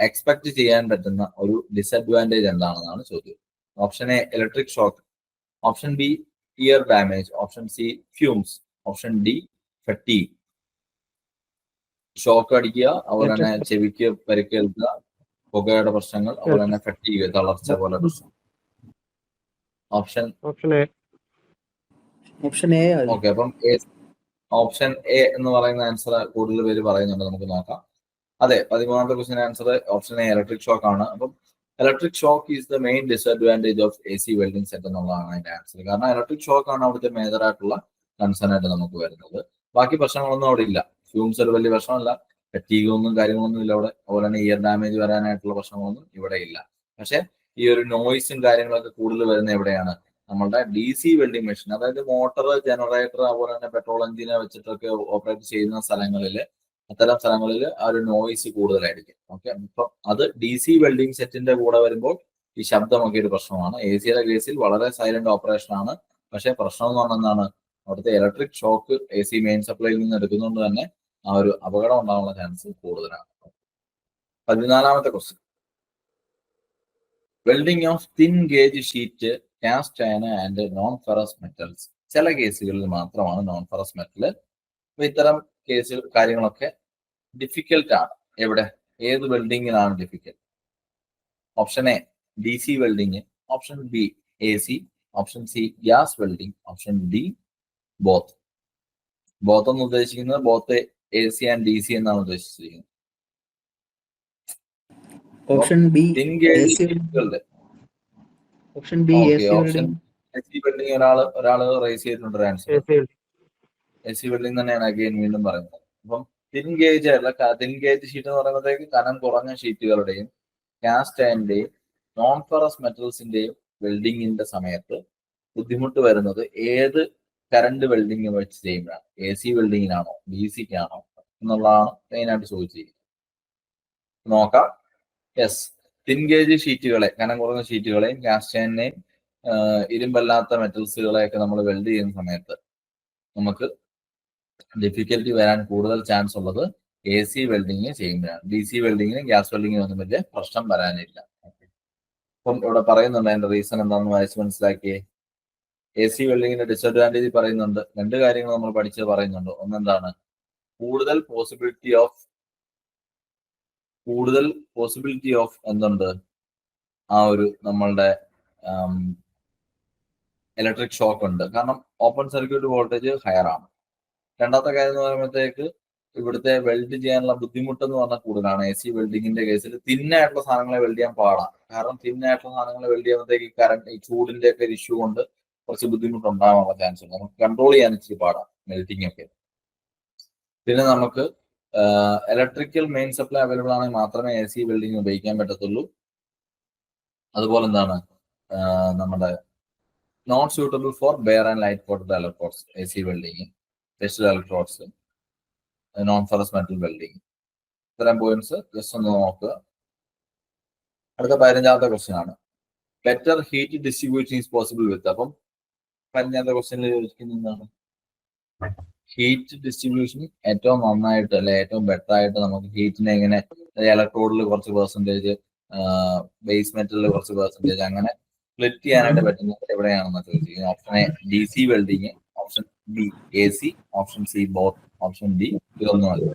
എക്സ്പെക്ട് ചെയ്യാൻ പറ്റുന്ന ഒരു ഡിസഡ്വാൻറ്റേജ് എന്താണെന്നാണ് ചോദ്യം. Option A electric shock, option B ear damage, option C fumes, option D fatigue. Shock അടിക്കുക, അതുപോലെ തന്നെ ചെവിക്ക് പരിക്കേൽക്കുക, പുകയുടെ പ്രശ്നങ്ങൾ, അതുപോലെ തന്നെ ഫറ്റീഗ് തളർച്ച പോലെ പ്രശ്നം. Option A. Option A. Okay, അപ്പം ഓപ്ഷൻ എ എന്ന് പറയുന്ന ആൻസർ കൂടുതൽ പേര് പറയുന്നുണ്ട്, നമുക്ക് നോക്കാം. അതെ, 13ാമത്തെ question answer option A electric shock ആണ്. അപ്പം electric shock is the main disadvantage of A C welding set എന്നുള്ളതാണ് അതിന്റെ ആൻസർ. കാരണം ഇലക്ട്രിക് ഷോക്ക് ആണ് അവിടുത്തെ മേജർ ആയിട്ടുള്ള കൺസേൺ ആയിട്ട് നമുക്ക് വരുന്നത്. ബാക്കി പ്രശ്നങ്ങളൊന്നും അവിടെ ഇല്ല. ഫ്യൂംസ് ഒരു വലിയ പ്രശ്നമല്ല, ഫറ്റീഗൊന്നും കാര്യങ്ങളൊന്നും ഇല്ല അവിടെ. അതുപോലെ തന്നെ ഇയർ ഡാമേജ് വരാനായിട്ടുള്ള പ്രശ്നങ്ങളൊന്നും ഇവിടെ ഇല്ല. പക്ഷെ ഈ ഒരു നോയ്സും കാര്യങ്ങളൊക്കെ കൂടുതൽ വരുന്ന എവിടെയാണ്, നമ്മളുടെ ഡി സി വെൽഡിംഗ് മെഷീൻ, അതായത് മോട്ടോർ, ജനറേറ്റർ, അതുപോലെ തന്നെ പെട്രോൾ എഞ്ചിനെ വെച്ചിട്ടൊക്കെ ഓപ്പറേറ്റ് ചെയ്യുന്ന സ്ഥലങ്ങളിൽ, അത്തരം സ്ഥലങ്ങളിൽ ആ ഒരു നോയ്സ് കൂടുതലായിരിക്കും. ഓക്കെ, അപ്പം അത് ഡി സി വെൽഡിംഗ് സെറ്റിന്റെ കൂടെ വരുമ്പോൾ ഈ ശബ്ദമൊക്കെ ഒരു പ്രശ്നമാണ്. എ സിയുടെ കേസിൽ വളരെ സൈലന്റ് ഓപ്പറേഷൻ ആണ്. പക്ഷെ പ്രശ്നം എന്ന് പറഞ്ഞാൽ എന്താണ്, അവിടുത്തെ electric shock A C main സപ്ലൈയിൽ നിന്ന് എടുക്കുന്നതുകൊണ്ട് തന്നെ ആ ഒരു അപകടം ഉണ്ടാകാനുള്ള ചാൻസ് കൂടുതലാണ്. 14ാമത്തെ question, welding of thin gauge sheet, cast iron and non ferrous metals. ചില കേസുകളിൽ മാത്രമാണ് നോൺ ഫെറസ് മെറ്റൽ. അപ്പൊ ഇത്തരം കേസുകൾ കാര്യങ്ങളൊക്കെ ഡിഫിക്കൽട്ട് ആണ്. എവിടെ, ഏത് വെൽഡിങ്ങിലാണ് difficult? Option A D C welding, option B A C, option C gas welding, option D both. Both എന്ന് ഉദ്ദേശിക്കുന്നത് both A C and D C എന്നാണ് ഉദ്ദേശിച്ചിരിക്കുന്നത്. Option B option B option A C welding ഒരാള് റേസ് ചെയ്തിട്ടുണ്ട് ആൻസർ. എ സി വെൽഡിങ് തന്നെയാണ് അഗൈൻ വീണ്ടും പറയുന്നത്. അപ്പം തിൻ ഗേജ് ഷീറ്റ് എന്ന് പറയുമ്പോഴത്തേക്ക് കനം കുറഞ്ഞ ഷീറ്റുകളുടെയും കാസ്റ്റ് അയണിന്റെയും നോൺ ഫെറസ് മെറ്റൽസിന്റെയും വെൽഡിങ്ങിന്റെ സമയത്ത് ബുദ്ധിമുട്ട് വരുന്നത് ഏത് കറണ്ട് വെൽഡിങ് വെച്ച് ചെയ്യുമ്പോഴാണ്? എ സി വെൽഡിങ്ങിനാണോ ഡി സിക്കാണോ എന്നുള്ളതാണ് മെയിനായിട്ട് ചോദിച്ചിരിക്കുന്നത്. നോക്കാം. യെസ്, തിൻ ഗേജ് ഷീറ്റുകളെ, കനം കുറഞ്ഞ ഷീറ്റുകളെയും കാസ്റ്റ് അയണിനെയും ഇരുമ്പല്ലാത്ത മെറ്റൽസുകളെയൊക്കെ നമ്മൾ വെൽഡ് ചെയ്യുന്ന സമയത്ത് നമുക്ക് ഡിഫിക്കൽറ്റി വരാൻ കൂടുതൽ ചാൻസ് ഉള്ളത് എ സി വെൽഡിങ് ചെയ്യുമ്പോഴാണ്. ഡി സി വെൽഡിങ്ങിനും ഗ്യാസ് വെൽഡിങ്ങിനും ഒന്നും വലിയ പ്രശ്നം വരാനില്ല. അപ്പം ഇവിടെ പറയുന്നുണ്ട് അതിന്റെ റീസൺ എന്താണെന്ന് വായിച്ച് മനസ്സിലാക്കിയേ. എ സി വെൽഡിങ്ങിന്റെ ഡിസഡ്വാൻറ്റേജ് പറയുന്നുണ്ട്. രണ്ട് കാര്യങ്ങൾ നമ്മൾ പഠിച്ചത് പറയുന്നുണ്ട്. ഒന്നെന്താണ്, കൂടുതൽ പോസിബിലിറ്റി ഓഫ് എന്തുണ്ട്, ആ ഒരു നമ്മളുടെ ഇലക്ട്രിക് ഷോക്ക് ഉണ്ട്. കാരണം ഓപ്പൺ സർക്യൂട്ട് വോൾട്ടേജ് ഹയർ ആണ്. രണ്ടാമത്തെ കാര്യം എന്ന് പറയുമ്പോഴത്തേക്ക് ഇവിടുത്തെ വെൽഡ് ചെയ്യാനുള്ള ബുദ്ധിമുട്ട് എന്ന് പറഞ്ഞാൽ കൂടുതലാണ്. എ സി വെൽഡിങ്ങിന്റെ കേസിൽ തിന്നായിട്ടുള്ള സാധനങ്ങളെ വെൽഡ് ചെയ്യാൻ പാടാണ്. കാരണം തിന്നായിട്ടുള്ള സാധനങ്ങളെ വെൽഡ് ചെയ്യുമ്പോഴത്തേക്ക് ഈ ചൂടിന്റെ ഒക്കെ ഒരു ഇഷ്യൂ കൊണ്ട് കുറച്ച് ബുദ്ധിമുട്ടുണ്ടാകാനുള്ള ചാൻസ് ഉണ്ട്. നമുക്ക് കൺട്രോൾ ചെയ്യാൻ ഇച്ചിരി പാടാണ് മെൽറ്റിംഗ് ഒക്കെ. പിന്നെ നമുക്ക് ഇലക്ട്രിക്കൽ മെയിൻ സപ്ലൈ അവൈലബിൾ ആണെങ്കിൽ മാത്രമേ എ സി വെൽഡിങ് ഉപയോഗിക്കാൻ പറ്റത്തുള്ളൂ. അതുപോലെ എന്താണ്, നമ്മുടെ not suitable for bare and light coated electrodes, A C welding, special electrodes, non ferrous metal welding. ഇത്തരം പോയിന്റ്സ് ജസ്റ്റ് ഒന്ന് നോക്കുക. അടുത്ത 15ാമത്തെ ക്വസ്റ്റ്യൻ ആണ്, better heat distribution is possible with. അപ്പം 15ാമത്തെ ക്വസ്റ്റ്യനിൽ ചോദിക്കുന്നത് എന്താണ്, ഹീറ്റ് ഡിസ്ട്രിബ്യൂഷൻ ഏറ്റവും നന്നായിട്ട് അല്ലെ ഏറ്റവും ബെറ്റർ ആയിട്ട് നമുക്ക് ഹീറ്റിനെ എങ്ങനെ, ഇലക്ട്രോഡിൽ കുറച്ച് പെർസെന്റേജ്, ബേസ് മെറ്റലിൽ കുറച്ച് പെർസെന്റേജ്, അങ്ങനെ സ്പ്ലിറ്റ് ചെയ്യാനായിട്ട് പറ്റുന്നത് എവിടെയാണെന്ന് ചോദിച്ചിരിക്കുന്നത്. Option A D C welding, option B A C, option C both, option D ഇതൊന്നുമല്ല.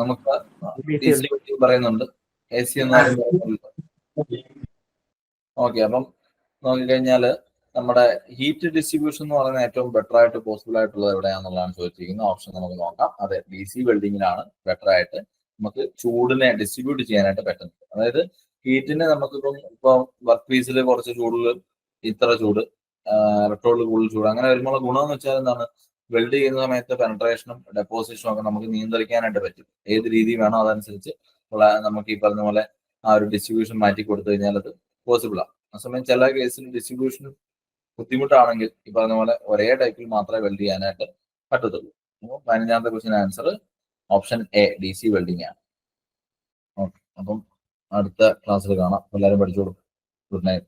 നമുക്ക് ഡി സി വെൽഡിങ് പറയുന്നുണ്ട്, എ സി എന്ന് പറയുന്നത്. ഓക്കെ, അപ്പം നോക്കിക്കഴിഞ്ഞാല് നമ്മുടെ ഹീറ്റ് ഡിസ്ട്രിബ്യൂഷൻ എന്ന് പറയുന്ന ഏറ്റവും ബെറ്റർ ആയിട്ട് പോസിബിൾ ആയിട്ടുള്ളത് എവിടെയാണെന്നുള്ളതാണ് ചോദിച്ചിരിക്കുന്നത്. ഓപ്ഷൻ നമുക്ക് നോക്കാം. അതെ, DC വെൽഡിങ്ങിനാണ് ബെറ്റർ ആയിട്ട് നമുക്ക് ചൂടിനെ ഡിസ്ട്രിബ്യൂട്ട് ചെയ്യാനായിട്ട് പറ്റുന്നത്. അതായത് ഹീറ്റിനെ ഇപ്പം വർക്ക് പീസിൽ കുറച്ച് ചൂടുകൾ, ഇത്ര ചൂട്, ഇലക്ട്രോഡിൽ കൂടുതൽ ചൂട്, അങ്ങനെ വരുമ്പോൾ ഗുണമെന്ന് വെച്ചാൽ എന്താണ്, വെൽഡ് ചെയ്യുന്ന സമയത്ത് പെനട്രേഷനും ഡെപ്പോസിഷനും ഒക്കെ നമുക്ക് നിയന്ത്രിക്കാനായിട്ട് പറ്റും. ഏത് രീതി വേണോ അതനുസരിച്ച് നമുക്ക് ഈ പറഞ്ഞ പോലെ ആ ഒരു ഡിസ്ട്രിബ്യൂഷൻ മാറ്റി കൊടുത്തു കഴിഞ്ഞാൽ അത് പോസിബിൾ ആണ്. അതേസമയം ചില കേസിൽ ഡിസ്ട്രിബ്യൂഷൻ ബുദ്ധിമുട്ടാണെങ്കിൽ ഈ പറഞ്ഞ പോലെ ഒരേ ടൈപ്പിൽ മാത്രമേ വെൽഡ് ചെയ്യാനായിട്ട് പറ്റത്തുള്ളൂ. അപ്പോൾ 15ാമത്തെ question answer option A, DC welding ആണ്. ഓക്കെ, അപ്പം അടുത്ത ക്ലാസ്സിൽ കാണാം. എല്ലാവരും പഠിച്ചോളൂ. Good night.